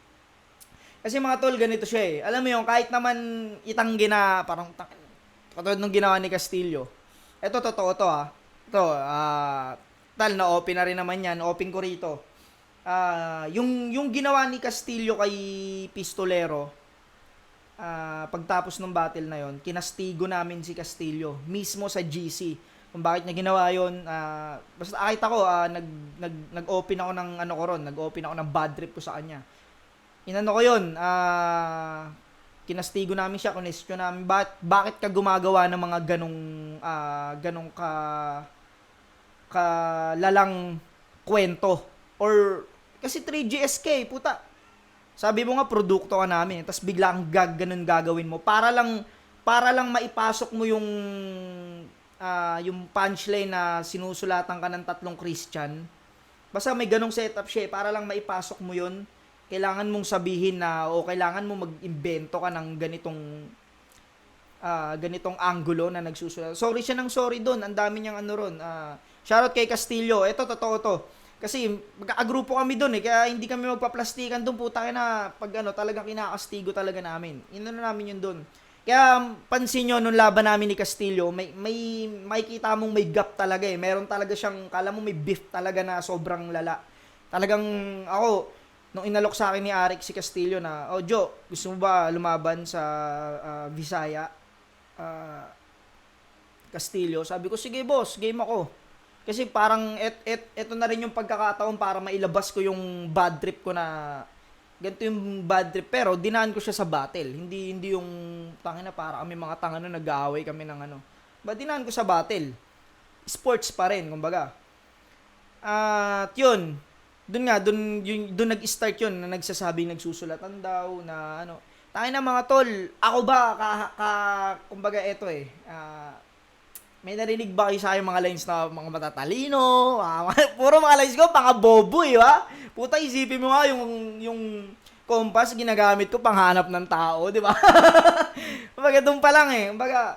A: kasi mga tol, ganito siya eh. Alam mo yung, kahit naman itanggi na, parang, katulad nung ginawa ni Castillo. Ito, totoo to ha. Ito, tal, na-open na rin naman yan. Open ko rito. Yung ginawa ni Castillo kay Pistolero, pagtapos ng battle na yon, kinastigo namin si Castillo, mismo sa GC. Kung bakit niya ginawa yon, basta nakita ko, nag-open ako ng ano ko ron, nag-open ako ng bad trip ko sa kanya. Inano ko yun, kinastigo namin siya, question namin, bakit ka gumagawa ng mga ganong lalang kwento? Or, kasi 3GSK, puta. Sabi mo nga, produkto ka namin, tapos biglang ganun gagawin mo, para lang maipasok mo yung punchline na sinusulatan ka ng 3 Christian. Basta may ganong setup siya, para lang maipasok mo yun. Kailangan mong sabihin na o kailangan mo mag-imbento ka ng ganitong angulo na nagsusulat. Sorry siya ng sorry doon. Ang dami niyang ano ron. Shoutout kay Castillo. Ito, totoo to. Kasi magkakagrupo kami doon kaya hindi kami magpaplastikan doon, puta na pag talagang kinakastigo talaga namin. Namin yun doon. Kaya pansin nyo, nung laban namin ni Castillo, may makikita mong may gap talaga Meron talaga siyang, kala mo may beef talaga na sobrang lala. Talagang ako, nung inalok sa akin ni Arik si Castillo na, Jo, gusto mo ba lumaban sa Visaya? Castillo, sabi ko, sige boss, game ako. Kasi parang eto na rin yung pagkakataon para mailabas ko yung bad trip ko na ganito yung bad trip, pero dinaan ko siya sa battle. Hindi yung tangina para kami mga tanga na nag-aaway kami ng dinaan ko sa battle. Sports pa rin, kumbaga. At yun, doon nag-start yun na nagsasabing nagsusulatan daw na tangina mga tol, ako ba kumbaga may narinig ba kayo sa akin mga lines na mga matatalino? Puro mga lines ko, mga bobo ba? Puta, isipin mo nga yung compass ginagamit ko panghanap ng tao, di ba? Kumbaga, doon pa lang Kumbaga,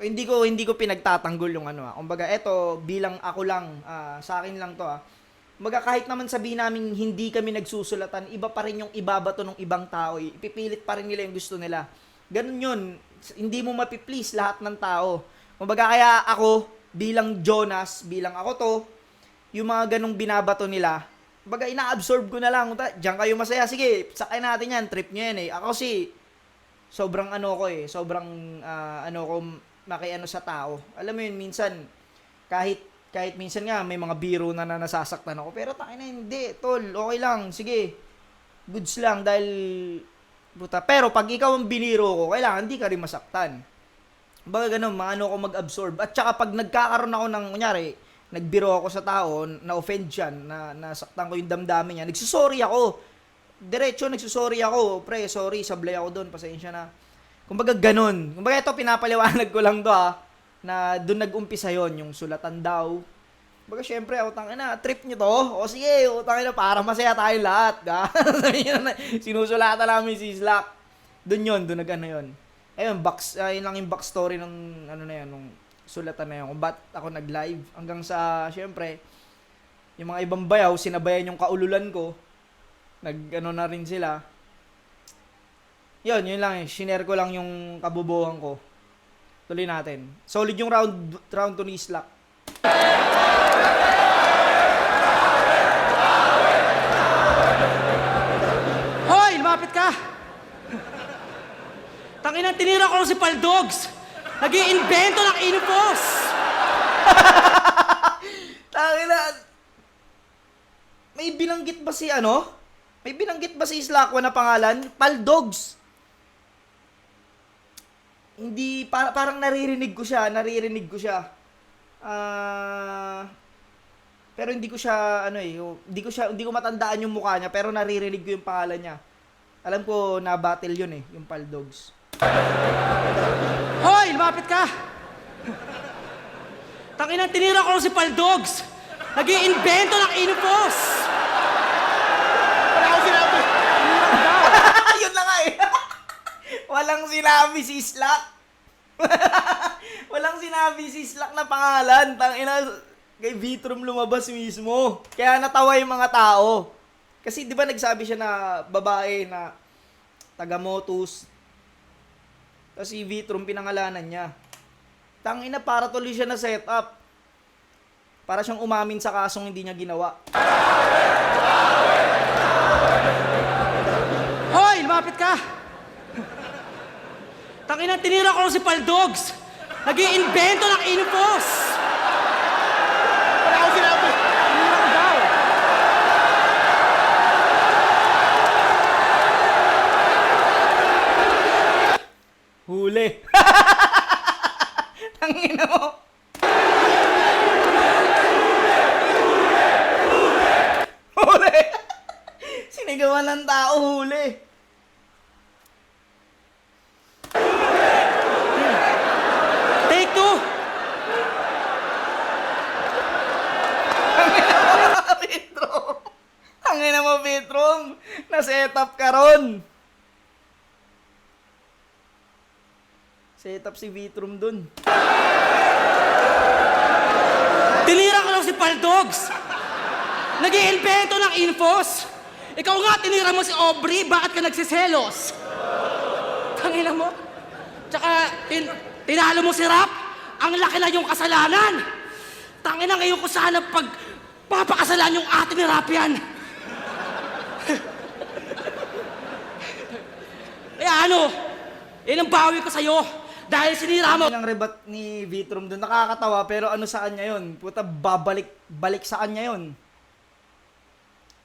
A: hindi ko pinagtatanggol yung Kumbaga, eto, bilang ako lang, sa akin lang to Kumbaga, kahit naman sabihin namin hindi kami nagsusulatan, iba pa rin yung ibabato ng ibang tao. Ipipilit pa rin nila yung gusto nila. Ganun yun. Hindi mo mapiplease lahat ng tao. Kumbaga kaya ako, bilang Jonas, bilang ako to, yung mga ganong binabato nila, kumbaga ina-absorb ko na lang. Diyan kayo masaya, sige, sakay natin yan, trip nyo yan Ako sobrang sobrang ko makiano sa tao. Alam mo yun, minsan, kahit minsan nga, may mga biro na nasasaktan ako, pero tayo na hindi, tol, okay lang, sige, goods lang, dahil, buta. Pero pag ikaw ang biniro ko, kailangan hindi ka rin masaktan. Baga ganun, ko mag-absorb. At saka pag nagkakaroon ako ng, kunyari, nagbiro ako sa tao, na-offend yan, nasaktan ko yung damdamin niya, nagsusorry ako. Diretso, nagsusorry ako. Pre, sorry, sablay ako doon, pasensya na. Kumbaga ganun. Kumbaga ito, pinapaliwanag ko lang to na doon nag-umpisa yon yung sulatan daw. Kumbaga syempre, trip nyo to. O sige, para masaya tayo lahat. Sinusulatan namin si Slack. Doon yun. Ayun, yun lang yung backstory ng nung sulatan na yun. Kung ba't ako nag-live. Hanggang sa, syempre, yung mga ibang bayaw, sinabayan yung kaululan ko. Na rin sila. Yun lang Shinare ko lang yung kabubuhan ko. Tuloy natin. Solid yung round 2 ni Slack.
F: Hoy, lumapit ka! Tanginang tinira ko si Paldogs! Nag-iimbento ng inupos!
A: Tangina. May binanggit ba si May binanggit ba si Slacko na pangalan? Paldogs. Hindi, parang naririnig ko siya. Pero hindi ko siya, hindi ko matandaan yung mukha niya, pero naririnig ko yung pangalan niya. Alam ko na battle yun yung Paldogs.
F: Hoy, lumapit ka! Tanginang tinira ko si Paldogs! Nag-iimbento ng inupos!
C: Wala akong sinabi.
A: Yun na nga Walang sinabi si Slack. Walang sinabi si Slack na pangalan. Tangina, kay Vitrum lumabas mismo. Kaya natawa yung mga tao. Kasi di ba nagsabi siya na babae na taga-Motus. Tapos si Vitrum pinangalanan niya. Tangina, para tuloy siya na setup. Para siyang umamin sa kasong hindi niya ginawa.
F: Hoy, lumapit ka! Tanginang tinira ko si Paldogs! Nag-iimbento ng inupos!
C: Wala akong sinabi.
A: Huli. Tangina mo. Huli. Sinigawan ng tao, huli.
F: Take 2!
A: Petrom. Tangina mo, Petrom. Na-setup ka ron. Setup si Vitrum dun.
F: Tinira ko lang si Paldogs! Nag-iimbento ng infos. Ikaw nga, tinira mo si Aubrey, bakit ka nagsiselos? Tangina mo. Tsaka, tinalo mo si Rap, ang laki na yung kasalanan. Tangina, ngayon ko sana papakasalan yung ate ni Rap yan. Kaya ano, yun ang bawi ko sa'yo. Dahil sinira mo.
A: Ang rebat ni Vitrum doon, nakakatawa, pero ano sa kanya yun? Puta, balik sa kanya yun.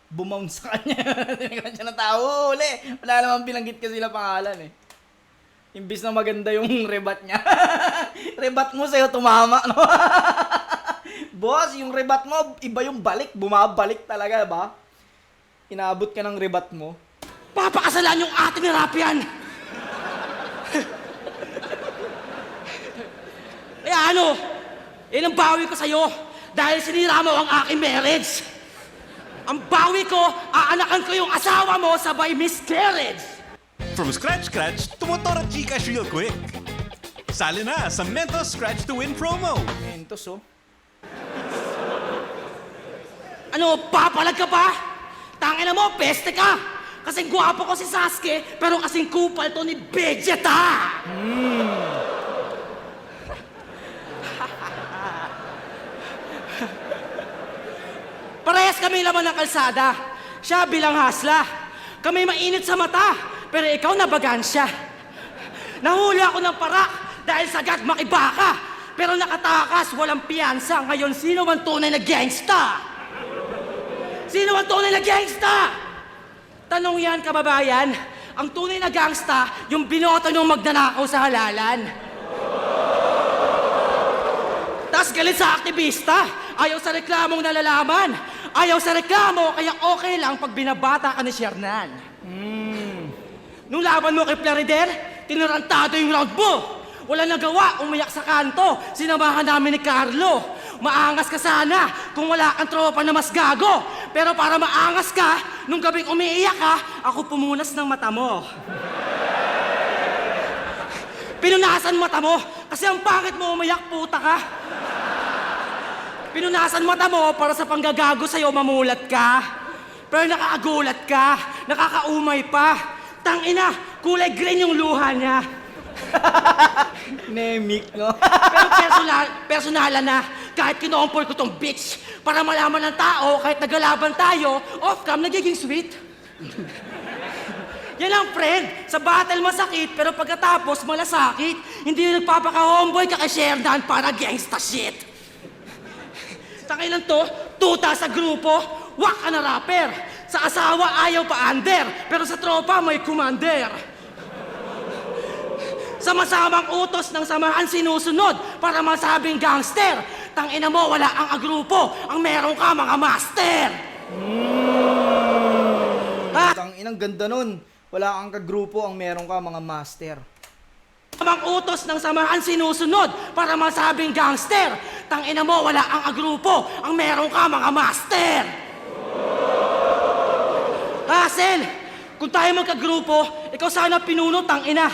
A: Bumound sa kanya. Tinignan siya ng tao, uli. Wala namang binanggit kasi sila pangalan eh. Imbis na maganda yung rebat niya. Rebat mo sa'yo, tumama, no? Boss, yung rebat mo, iba yung balik. Bumabalik talaga, ba? Inaabot ka ng rebat mo.
F: Papakasalan yung ate ni Rap yan. Kaya ano, yun ang bawi ko sa'yo. Dahil sinira mo ang aking marriage. Ang bawi ko, aanakan ko yung asawa mo sabay miscarriage.
I: From Scratch, tumotor at Gcash real quick. Sali na sa Mentos Scratch to Win promo.
A: Mentos, oh.
F: Ano, papalag ka pa? Tangina mo, peste ka! Kasing gwapo ko si Sasuke, pero kasing kupal to ni Vegeta! Parehas kami laman ng kalsada. Siya bilang hasla. Kami mainit sa mata, pero ikaw nabagansya. Nahuli ako ng parak dahil sagad makibaka. Pero nakatakas, walang piyansa. Ngayon, sino man tunay na gangsta? Sino ang tunay na gangsta? Tanong yan, kababayan. Ang tunay na gangsta, yung binoto nung magnanakaw sa halalan. Tas galit sa aktivista. Ayaw sa reklamong nalalaman. Ayaw sa reklamo, kaya okay lang pag binabata ka ni Shernan. Nung laban mo kay Plarider, tinurantado yung round mo. Wala nagawa, umiyak sa kanto. Sinamahan namin ni Carlo. Maangas ka sana kung wala kang tropa na mas gago. Pero para maangas ka, nung gabing umiiyak ka, ako pumunas ng mata mo. Pinunasan mata mo kasi ang pangit mo umiyak, puta ka. Pinunasan mata mo para sa panggagago sa'yo mamulat ka. Pero nakakagulat ka, nakakaumay pa. Tangina, kulay green yung luha niya.
A: Nemic, no?
F: Pero personalan na, kahit kinompol ko tong bitch, para malaman ng tao, kahit nagalaban tayo, off-cam, nagiging sweet. Yan ang friend, sa battle masakit, pero pagkatapos malasakit. Hindi yung nagpapaka-homeboy ka kay Sherdan para gangsta shit. Takay lang to, tuta sa grupo, wak ka na rapper. Sa asawa ayaw pa under, pero sa tropa may commander. Sa masamang utos ng samahan sinusunod para masabing gangster. Tangina mo, wala ang agrupo, ang meron ka mga master.
A: Inang ganda nun. Wala kang kagrupo, ang meron ka mga master.
F: Ang utos ng samahan sinusunod para masabing gangster. Tangina mo, wala ang agrupo, ang meron ka mga master. Hassel, kung tayo magkagrupo, ikaw sana pinuno, tangina.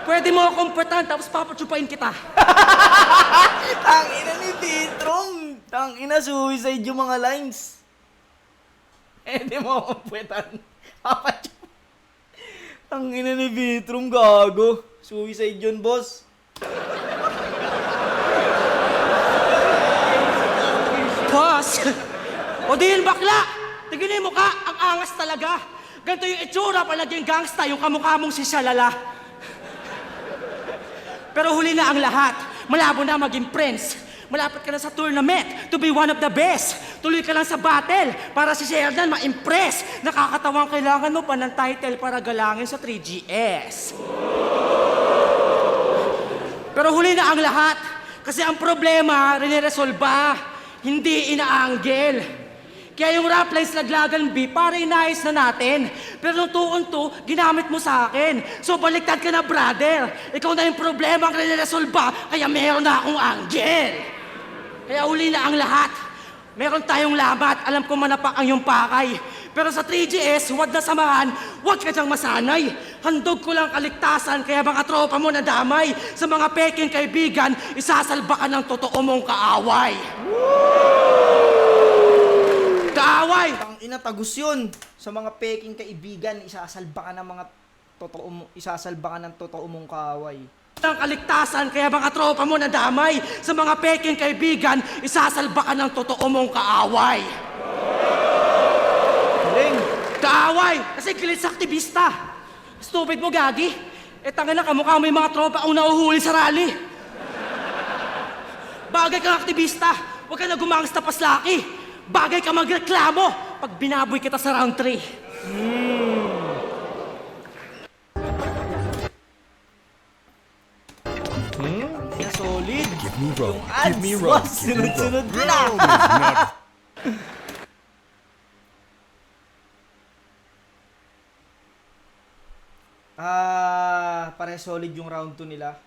F: Pwede mo akong puwetan, tapos papatsupain kita.
A: Tangina ni Vitrum. Tangina, suicide yung mga lines. Pwede mo akong puwetan. Tangina ni Vitrum, gago. Suicide yun, boss.
F: Boss! O di yun, bakla! Tignan mo ka, ang angas talaga. Ganito yung itsura pa naging gangsta, yung kamukha mong si Shalala. Pero huli na ang lahat. Malabo na maging friends. Malapit ka na sa tournament to be one of the best. Tuloy ka lang sa battle para si Sherdan ma-impress. Nakakatawang kailangan mo pa ng title para galangin sa 3GS. Pero huli na ang lahat. Kasi ang problema, riniresolba. Hindi inaanggel. Kaya yung rap lines laglagan B, para inayos na natin. Pero nung 2-on-2, ginamit mo sa akin. So baliktad ka na, brother. Ikaw na yung problema ang riniresolba, kaya meron na akong anggel. Kaya uli na ang lahat. Meron tayong lamat, alam ko manapak ang iyong pakay. Pero sa 3GS, huwag na samahan, huwag ka dyang masanay. Handog ko lang kaligtasan, kaya mga tropa mo nadamay. Sa mga peking kaibigan, isasalba ka ng totoo mong kaaway. Kaaway!
A: Ang inatagos yun. Sa mga peking kaibigan, isasalba ka ng totoo mong kaaway.
F: Ang kaligtasan, kaya mga tropa mo nadamay. Sa mga peking kaibigan, isasalba ka ng totoo mong kaaway.
A: Galing.
F: Kaaway! Kasi kilit sa aktivista. Stupid mo, Gagi. Tangin na kamukha mo yung mga tropa ang nauhuli sa rally. Bagay kang aktivista. Huwag ka na gumangsta paslaki. Bagay ka magreklamo pag binaboy kita sa round 3.
A: Yan, solid.
G: Give me rope.
A: Yung ads,
G: Give me
A: boss,
G: rope. Give me
A: sunod-sunod
G: rope.
A: na.
G: Round is not
A: Pare solid yung round 2 nila.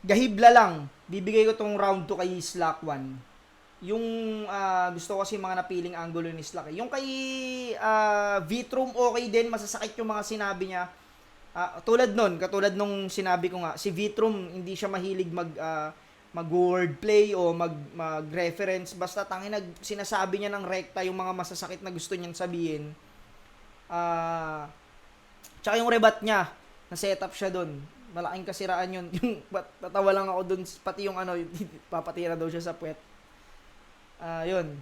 A: Gahibla lang. Bibigay ko tong round 2 kay Slack 1. Yung gusto ko kasi mga napiling angulo ni Slack. Yung kay Vitrum okay din, masasakit yung mga sinabi niya. Katulad nung sinabi ko nga, si Vitrum hindi siya mahilig mag-wordplay o mag-reference. Basta sinasabi niya ng rekta yung mga masasakit na gusto niyang sabihin. Tsaka yung rebat niya, na-set up siya doon. Malaking kasiraan yun. Yung tatawa lang ako doon, pati yung papatira daw siya sa puwet. Yun.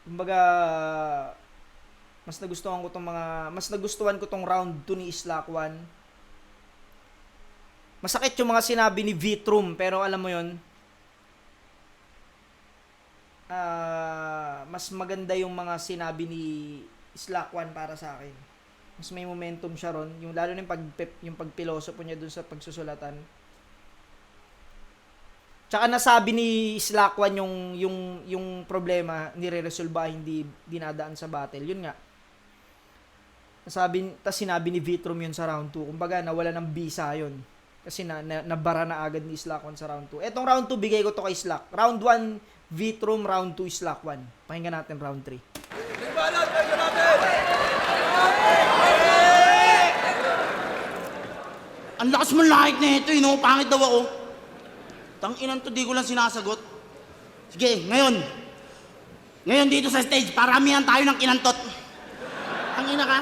A: Kumbaga, mas nagustuhan ko tong round 2 ni Slack 1. Masakit yung mga sinabi ni Vitrum, pero alam mo yun, mas maganda yung mga sinabi ni Slack 1 para sa akin. Mas may momentum siya ron, lalo na yung pagpilosopo niya dun sa pagsusulatan. Tsaka nasabi ni Slack 1 yung problema, nire-resolba, hindi dinadaan sa battle. Yun nga. Sinabi ni Vitrum yun sa round 2. Kumbaga, nawala ng bisa yun. Kasi nabara na agad ni Slack 1 sa round 2. Etong round 2, bigay ko to kay Slack. Round 1, Vitrum. Round 2, Slack 1. Pakinggan natin round 3.
C: Ang lakas mo lahit na ito, pangit daw ako. Tang-inan to, di ko lang sinasagot. Sige, ngayon dito sa stage, paramihan tayo ng kinantot. Ang ina ka,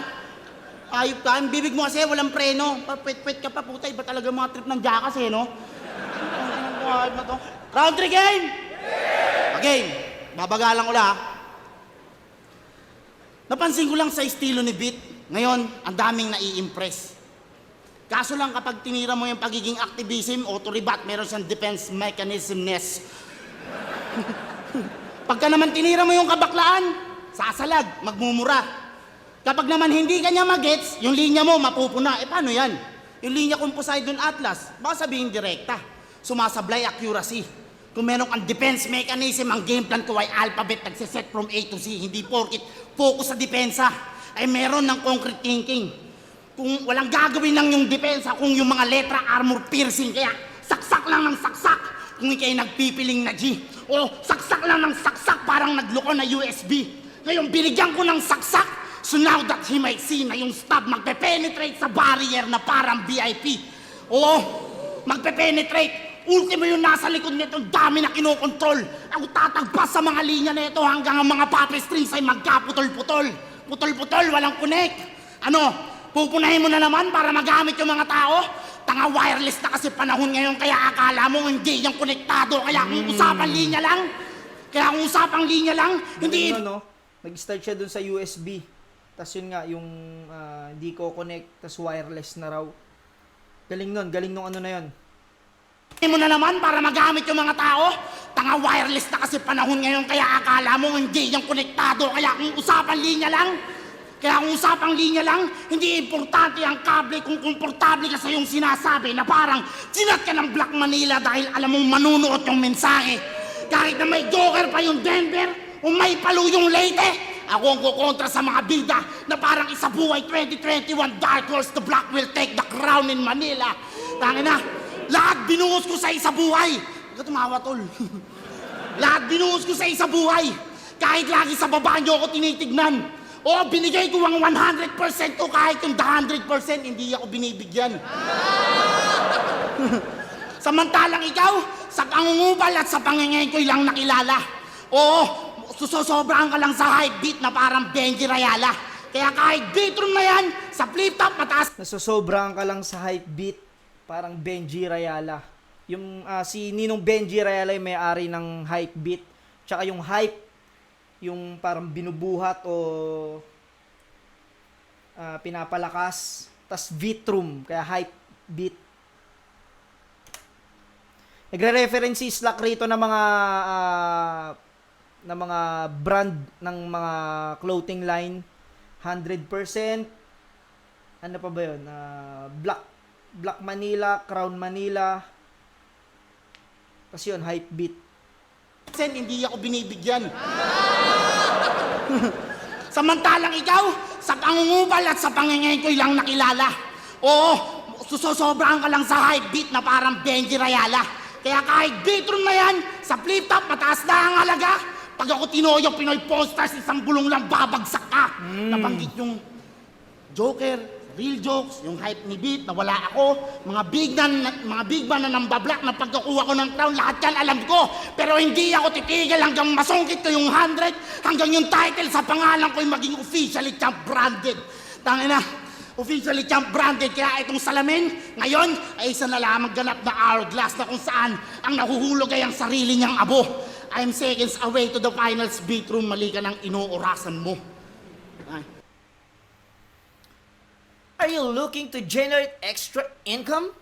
C: ayop ka, ang bibig mo kasi walang preno. Papwet-pwet ka pa, puta, iba talaga mga trip ng jackass no? Ayop na to. Round 3 game! Okay, babagalan ko lang. Napansin ko lang sa estilo ni Beat, ngayon, ang daming nai-impress. Kaso lang kapag tinira mo yung pagiging activism o to rebat, meron siyang defense mechanism-ness. Pagka naman tinira mo yung kabaklaan, sasalag, magmumura. Kapag naman hindi ka niya magets, yung linya mo mapupuna. Paano yan? Yung linya kung Poseidon Atlas, baka sabihin direkta. Sumasablay accuracy. Kung meron kang defense mechanism, ang game plan ko ay alphabet, nagsiset from A to Z. Hindi porkit focus sa depensa, ay meron ng concrete thinking. Kung walang gagawin lang yung depensa, kung yung mga letra armor piercing, kaya saksak lang ng saksak kung ikay nagpipiling na G. O saksak lang ng saksak parang nagloko na USB. Ngayon binigyan ko ng saksak, so now that he might see na yung stab magpe-penetrate sa barrier na parang VIP. Oo, magpe-penetrate. Ultimo yung nasa likod nito, dami na kinokontrol. Ang tatagpas sa mga linya nito hanggang ang mga puppet strings ay magkaputol-putol. Putol-putol, walang connect. Pupunahin mo na naman para magamit yung mga tao? Tanga wireless na kasi panahon ngayon, kaya akala mo hindi yung konektado. Kaya kung usapang linya lang, hindi...
A: Nag-start siya dun sa USB. Tapos yun nga, yung hindi ko connect, tapos wireless na raw. Galing nung ano na yun.
C: Mo na naman para magamit yung mga tao? Tanga wireless na kasi panahon ngayon, kaya akala mo hindi yung konektado. Kaya kung usapang linya lang, hindi importante ang kable kung komportable ka sa iyong sinasabi na parang sinat ka ng Black Manila dahil alam mong manunuot yung mensahe. Kahit na may Joker pa yung Denver o may Palu yung Leyte, ako ang kukontra sa mga bida na parang isa buhay 2021 Dark Horse, the Black will take the crown in Manila. Tangina, Lahat binuhos ko sa isa buhay. Huwag ka tumawa, tol. Lahat binuhos ko sa isa buhay. Kahit lagi sa baba niyo ako tinitignan. O, binigay ko ang 100% o kahit yung 100% hindi ako binibigyan. Samantalang ikaw, sa pangungupal at sa pangingay ko'y lang nakilala. Oo, susosobrahan ka lang sa hype beat na parang Benji Rayala. Kaya kahit beatroom na yan, sa flip-top mataas.
A: Nasosobrahan ka lang sa hype beat, parang Benji Rayala. Yung si Ninong Benji Rayala yung may-ari ng hype beat. Tsaka yung hype, yung parang binubuhat o pinapalakas. Tas beatroom, kaya hype beat. Nagre-reference si Slack rito ng mga brand ng mga clothing line. 100%. Ano pa ba yun? Black Manila, Crown Manila. Kasi yun, hype beat.
C: Hindi ako binibigyan. Samantalang ikaw, sa pangungupal at sa pangingay ko'y lang nakilala. Oo, susosobrahan ka lang sa hype beat na parang Benji Rayala. Kaya kahit beatroom na yan, sa flip-top mataas na ang halaga. Pag ako tinoyo Pinoy Posters, isang gulong lang babagsak ka. Nabanggit yung Joker, real jokes, yung hype ni Beat na wala ako, mga big man na nambablock na pagkakuha ko ng crown, lahat yan alam ko. Pero hindi ako titigil hanggang masungkit ko yung 100, hanggang yung title sa pangalan ko'y maging officially champ branded. Tangina, officially champ branded. Kaya itong salamin, ngayon ay isa na lamang ganap na hourglass na kung saan ang nahuhulog ay ang sarili niyang abo. I'm seconds away to the finals beatroom, mali ka ng inuurasan mo. Ay.
A: Are you looking to generate extra income?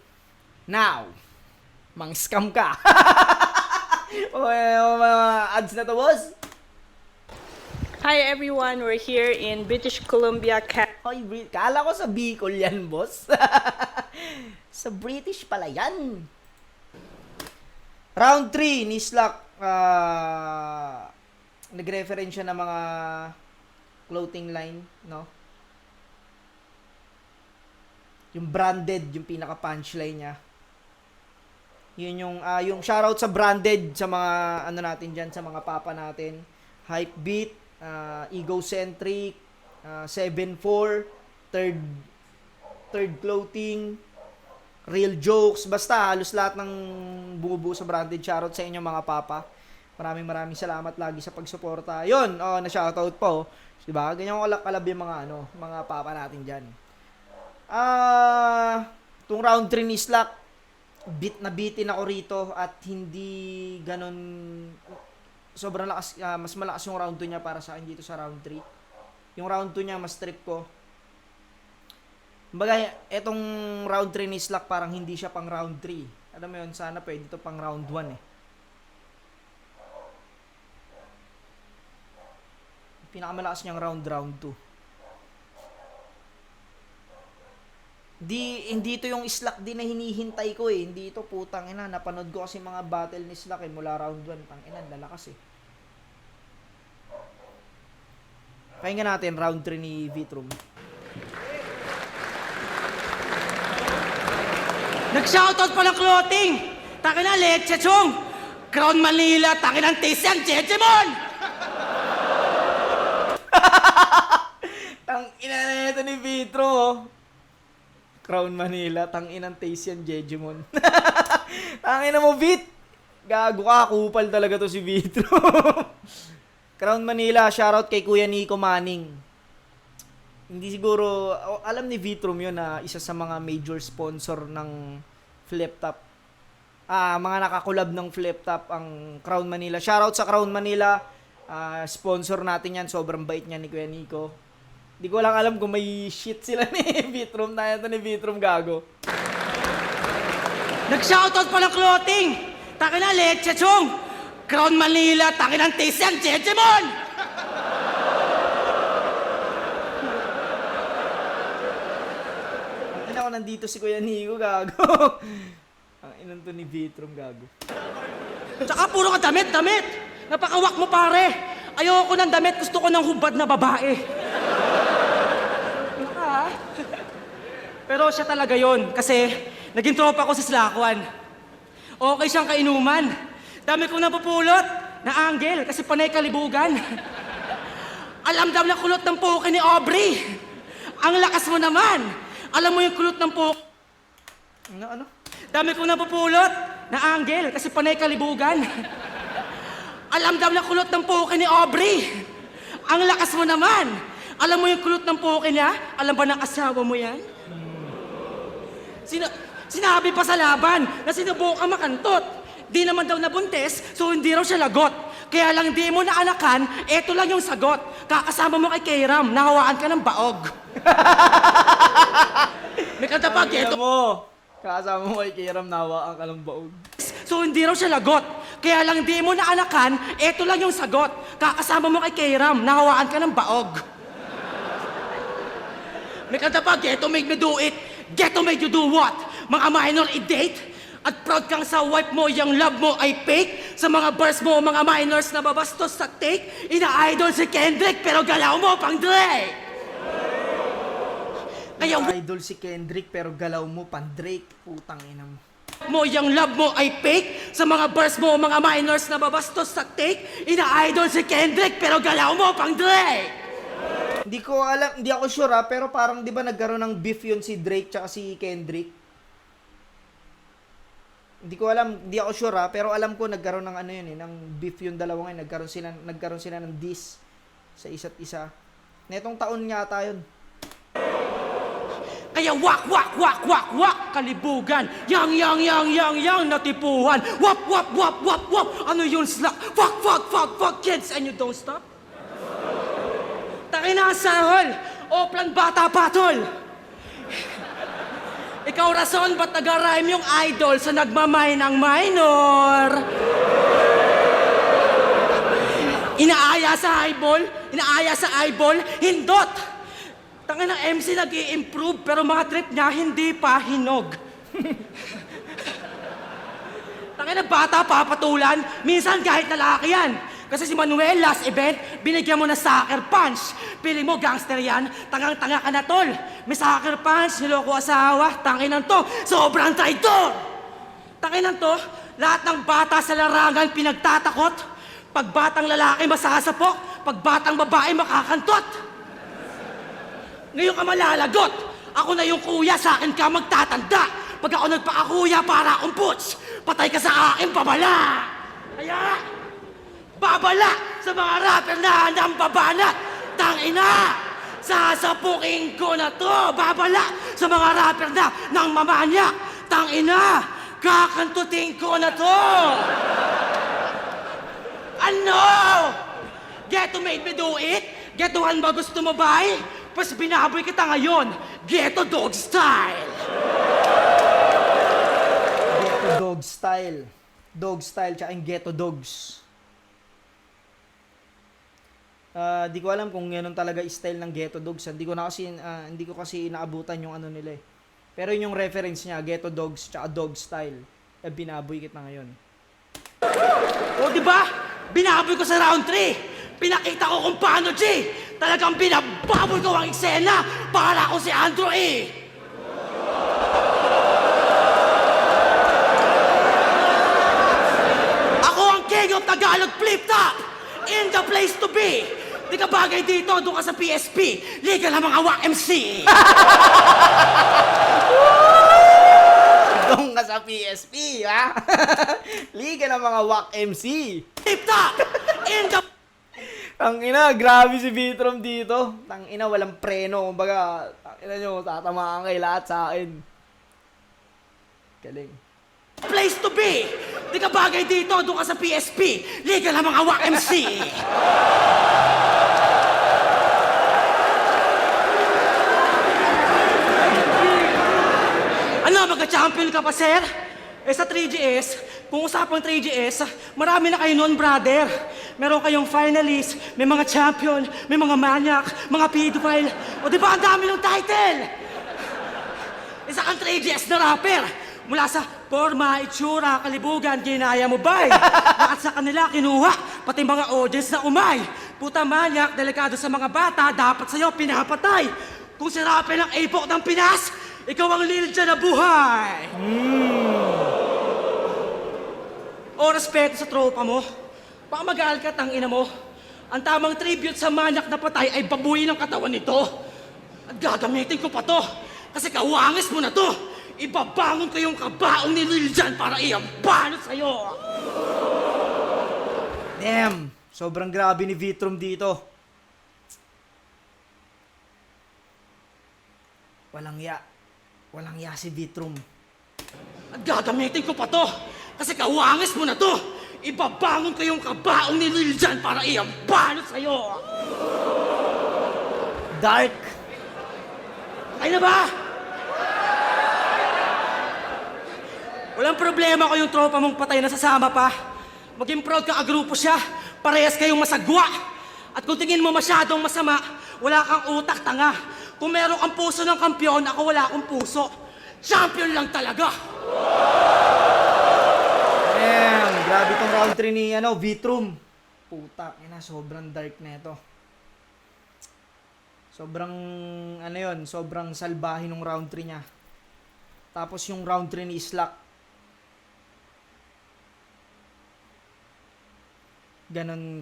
A: Now, mang-scam ka. O mga ads na to, boss.
J: Hi everyone, we're here in British Columbia,
A: Ay, kala ko sa Bicol yan, boss. Sa British pala yan. Round 3 ni Slack. Nag-reference siya ng mga clothing line, no? Yung branded, yung pinaka-punchline niya. Yun yung shoutout sa branded, sa mga ano natin dyan, sa mga papa natin. Hype beat, egocentric, 7-4, third clothing, real jokes, basta halos lahat ng bumubuo sa branded. Shoutout sa inyo mga papa. Maraming salamat lagi sa pagsuporta. Yun, na-shoutout po. Diba? Ganyan ko kalab yung mga papa natin dyan. Itong round 3 ni Slack, bitin ako rito at hindi ganun sobrang lakas, mas malakas yung round 2 niya para sa akin dito sa round 3. Yung round 2 niya mas trip ko. Kumbaga, etong round 3 ni Slack parang hindi siya pang round 3. Alam mo yun, sana pwede ito pang round 1 eh. Pinakamalakas niyang round 2. Hindi ito yung Slack din na hinihintay ko eh. Hindi ito, putang ina. Napanood ko kasi mga battle ni Slack eh, mula round 1. Tang ina, lalakas eh. Pakinggan natin round 3 ni Vitroom.
F: Nag-shoutout pa ng clothing! Takin na, Leche Chong! Crown Manila, takin ng Tisyang Jejemon!
A: Tang ina na ito ni Vitro oh. Crown Manila, tang inang taste yan, Jejemon. Tang ina mo, Vit! Gago ka, kupal talaga to si Vitro. Crown Manila, shoutout kay Kuya Nico Manning. Hindi siguro, alam ni Vitrum yun na isa sa mga major sponsor ng Flip Top. Mga nakakulab ng Flip Top ang Crown Manila. Shoutout sa Crown Manila. Sponsor natin yan. Sobrang bait niya ni Kuya Nico. Hindi ko lang alam kung may shit sila ni Vitrum. Tayo ito ni Vitrum, gago.
F: Nag-shoutout pa ng clothing! Takin na, Leche Chong! Crown Manila, takin ng Tisyang Jejemon!
A: Ako nandito si Kuya Nico, gago. Ang inan to ni Vitrum, gago.
F: Tsaka puro ka damit! Napakawak mo, pare! Ayoko ng damit, gusto ko ng hubad na babae. Pero siya talaga yon kasi Naging tropa ko sa Slakwan. Okay siyang kainuman. Dami kong napupulot na anghel kasi panay kalibugan. Alam daw na kulot ng puke ni Aubrey. Ang lakas mo naman. Alam mo yung kulot ng puke.
A: Ano?
F: Dami kong napupulot na anghel kasi panay kalibugan. Alam daw na kulot ng puke ni Aubrey. Ang lakas mo naman. Alam mo yung kulot ng puke niya? Alam ba ng asawa mo yan? Sinabi pa sa laban na sinubukan makantot. Di naman daw nabuntis, so hindi raw siya lagot. Kaya lang di mo naanakan, eto lang yung sagot. Kakasama mo kay Kairam, nahawaan ka ng baog. May kanta pa, eto.
A: mo. Kasama mo kay Kiram, nawaan ka ng baog.
F: So hindi raw siya lagot. Kaya lang di mo naanakan, eto lang yung sagot. Kakasama mo kay Kairam, nahawaan ka ng baog. May kanta pa, get to make me do it. Get to make you do what? Mga minor i-date? At proud kang sa wife mo, yung love mo ay fake. Sa mga bars mo, mga minors na babastos sa take. Ina-idol si Kendrick, pero galaw mo pang Drake. Kaya
A: Idol si Kendrick pero galaw mo pan Drake. Putang ina mo.
F: yung love mo ay fake. Sa mga bars mo, mga minors na babastos sa take. Ina-idol si Kendrick, pero galaw mo pang Drake.
A: Hindi ko alam, hindi ako sure pero parang 'di ba nagkaroon ng beef yun si Drake tsaka si Kendrick. Hindi ko alam, hindi ako sure pero alam ko nagkaroon ng ano yun ng beef yung dalawa ngayon, nagkaroon sila ng diss sa isa't isa. Netong taon yata yun.
F: Kaya wak, kalibugan. Yang, natipuhan. Wap. Ano yun, slack? Fuck, kids, and you don't stop? Takina sahol, oplan bata patol. Ikaw rason ba't nag-rhyme yung idol sa nagmamay ng minor? Inaaya sa eyeball, hindot. Tangin ng MC nag-i-improve pero mga trip niya hindi pa hinog. Tangin ng bata papatulan, minsan kahit lalaki yan. Kasi si Manuel last event, binigyan mo na sucker punch. Piling mo gangster yan, tangang-tanga ka na tol. May sucker punch, niloko asawa, tanginan to, sobrang traidor. Tanginan to, lahat ng bata sa larangan pinagtatakot. Pag batang lalaki masasapok, pag batang babae makakantot. Ngayon ka malalagot, ako na yung kuya, sa akin ka magtatanda. Pag ako nagpakakuya para akong puts, patay ka sa akin, babala. Kaya, babala sa mga rapper na nambabanat. Tangina, sasapukin ko na to. Babala sa mga rapper na nang mamanyak. Tangina, kakantutin ko na to. Ano? Get to make me do it? Getuhan ba gusto mo ba? Pas binaboy kita ngayon, Ghetto Dog Style.
A: Ghetto Dog Style. Dog Style tsaka yung Ghetto Dogs. Di ko alam kung ganun talaga style ng Ghetto Dogs. Hindi ko kasi inaabutan yung ano nila eh. Pero yun yung reference niya, Ghetto Dogs tsaka Dog Style. Binaboy kita ngayon.
F: O di ba? Binaboy ko sa round 3. Pinakita ko kung paano, G. Talagang binababoy ko ang eksena para ako si Andrew E. Ako ang king of Tagalog flip-top. In the place to be. Di ka bagay dito, doon ka sa PSP. Liga ng mga WAC MC.
A: Doon ka sa PSP, ha? Liga ng mga WAC MC.
F: Flip-top. In the...
A: Tangina, grabe si Vitrom dito. Tangina, walang preno. Kumbaga, tangina nyo, tatamaan kay lahat sa akin. Galing.
F: place to be. Di ka bagay dito, doon ka sa PSP. Liga ng mga WAC MC. Ano, magka-champion ka pa, sir? Sa 3GS, kung usapang 3GS, marami na kayo noon, brother. Meron kayong finalist, may mga champion, may mga maniac, mga pedophile. O di ba ang dami ng title? Isa kang 3GS na rapper. Mula sa forma, itsura, kalibugan, ginaya mo ba? Lahat sa kanila kinuha, pati mga audience na umay. Puta maniac, delikado sa mga bata, dapat sa'yo pinapatay. Kung si rapper ng ipok ng Pinas, Ikaw ang Lil Jan na buhay! O respeto sa tropa mo. Baka mag-aaral ka, tangina mo. Ang tamang tribute sa manyak na patay ay babuyin ng katawan nito. At gagamitin ko pa to. Kasi kawangis mo na to. Ibabangon ko yung kabaong ni Lil Jan para iambalot sa'yo.
A: Damn! Sobrang grabe ni Vitrum dito. Walang ya. Walang ya si Vitrum.
F: At gagamitin ko pa to. Kasi kawangis mo na to. Ibabangon ko yung kabaong ni Lil Jan para iambalot sa'yo.
A: Dark!
F: Ay na ba? Walang problema ko yung tropa mong patay na sasama pa. Maging proud ka agrupo siya. Parehas kayong masagwa. At kung tingin mo masyadong masama, wala kang utak, tanga. Kung meron kang puso ng kampyon, ako wala akong puso. Champion lang talaga.
A: Damn! Grabe tong round 3 ni Vitrum. Puta, ina, sobrang dark na ito. Sobrang, sobrang salbahin ng round 3 niya. Tapos yung round 3 ni Slack. Ganon,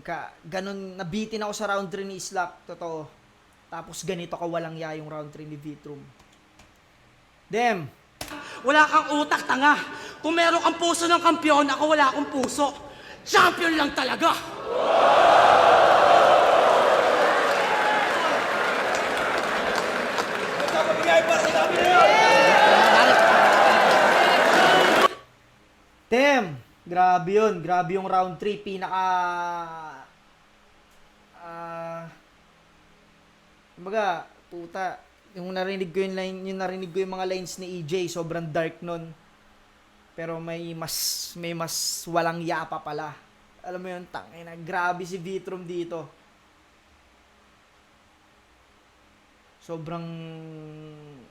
A: nabitin ako sa round 3 ni Slack, totoo. Tapos ganito ka walang ya yung round 3 ni Vitrum. Damn!
F: Wala kang utak, tanga. Kung meron kang puso ng kampyon, ako wala akong puso. Champion lang talaga.
A: Damn! Grabe yun. Grabe yung round 3. Kumbaga, puta. Yung narinig ko yung mga lines ni EJ, sobrang dark nun. Pero may mas walang yapa pala. Alam mo yun, tangina. Grabe si Vitrum dito. Sobrang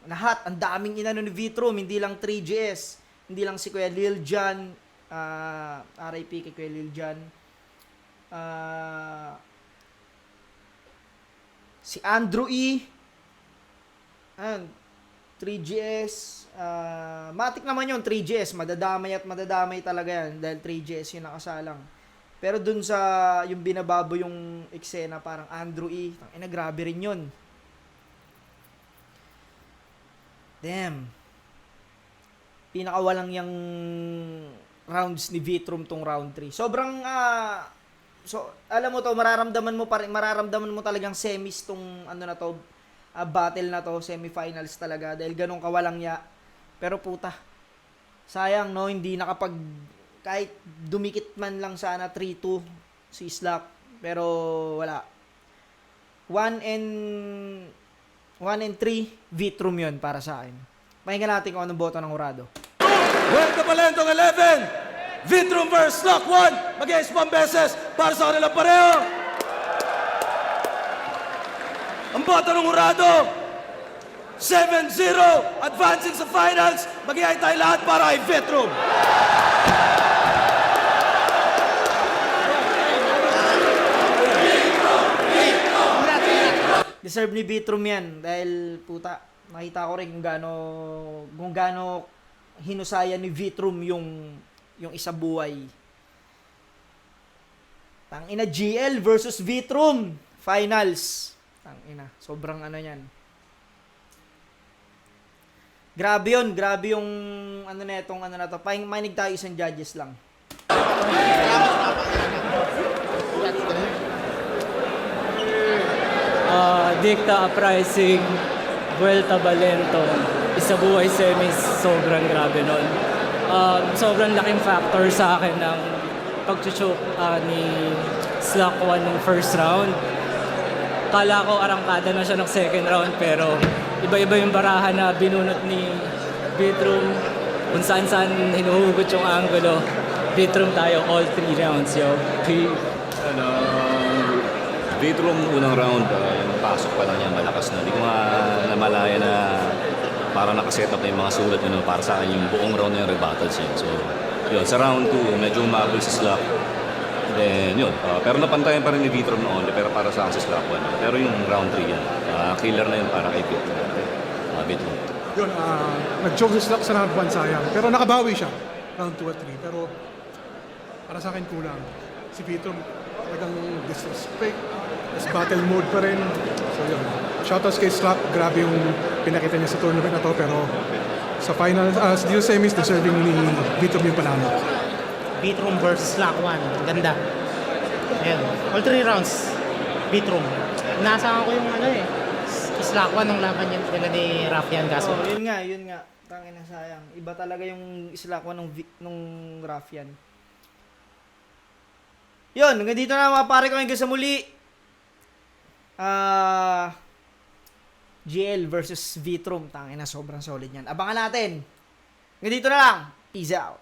A: lahat, ang daming inano ni Vitrum, hindi lang 3GS, hindi lang si Kuya Lil Jan, RIP kay Kuya Lil Jan, si Andrew E, 3GS, matik naman yun, 3GS, madadamay talaga yan, dahil 3GS yung nakasalang. Pero dun sa, yung binababo yung eksena, parang Andrew E, tangina, grabe rin yun. Damn. Pinakawalang yung rounds ni Vitrum tong round 3. Sobrang, alam mo to, mararamdaman mo talagang semis tong, battle na to, semifinals talaga, dahil ganun kawalang ya. Pero puta, sayang, no, hindi kahit dumikit man lang sana 3-2 si Slack, pero wala. 1 and 3, Vitrum yun para sa akin. Pakinggan natin kung anong boto ng Hurado.
B: Welcome Palentong 11! Vitrum vs. Slack 1! Mag-iis pang beses para sa kanilang pareho! Ang boto ng Hurado, 7-0, advancing sa finals. Mag-iay tayo lahat para kay Vitrum.
A: Deserve ni Vitrum yan dahil puta, nakita ko rin kung gaano hinusaya ni Vitrum yung isa buhay. Tangina, GL versus Vitrum finals. Tangina, sobrang yan. Grabe yung na to. Makinig tayo isang judges lang.
K: Dicta Uprising, Vuelta Valento, Isa Buhay Semis, sobrang grabe nun. Sobrang laking factor sa akin ng pag-choke ni Slack 1 ng first round. Kala ko arangkada na siya ng second round, pero iba-iba yung barahan na binunot ni Vitrum, kung saan-saan hinuhugot yung angulo. Vitrum tayo all 3 rounds, yo.
L: Vitrum unang round, yung pasok pa lang niya malakas na. Hindi ko namalaya na parang nakaset up na yung mga sulat yun, para sa akin yung buong round na yung rebattles yun. So, yun, sa round 2, medyo umabol si Slack. Then, yun. Pero napantayan pa rin ni Vitrum noon, pero para sa akin si Slack 1. Pero yung round 3 yan, killer na yun para kay Vitrum.
M: Yun, nag-choke si Slack sa round 1, sayang. Pero nakabawi siya, round 2 at 3. Pero para sa akin kulang. Si Vitrum talagang disrespect. Tapos battle mode pa rin. So yun. Shoutouts kay Slack. Grabe yung pinakita niya sa tournament na to. Pero sa final, sa semis, deserving ni Vitrum yung panalo.
C: Vitrum versus Slack 1. Ganda. Ayan. All 3 rounds. Vitrum. Inaasahan ko yung Slack 1 nung laban yun nila ni Rafian kaso.
A: Oh, yun nga. Tangin na sayang. Iba talaga yung Islakwan nung Raffian. Yun, hanggang dito na mga pare ko hanggang sa muli. GL versus Vitrum. Tangin na sobrang solid yan. Abangan natin. Hanggang dito na lang. Peace out.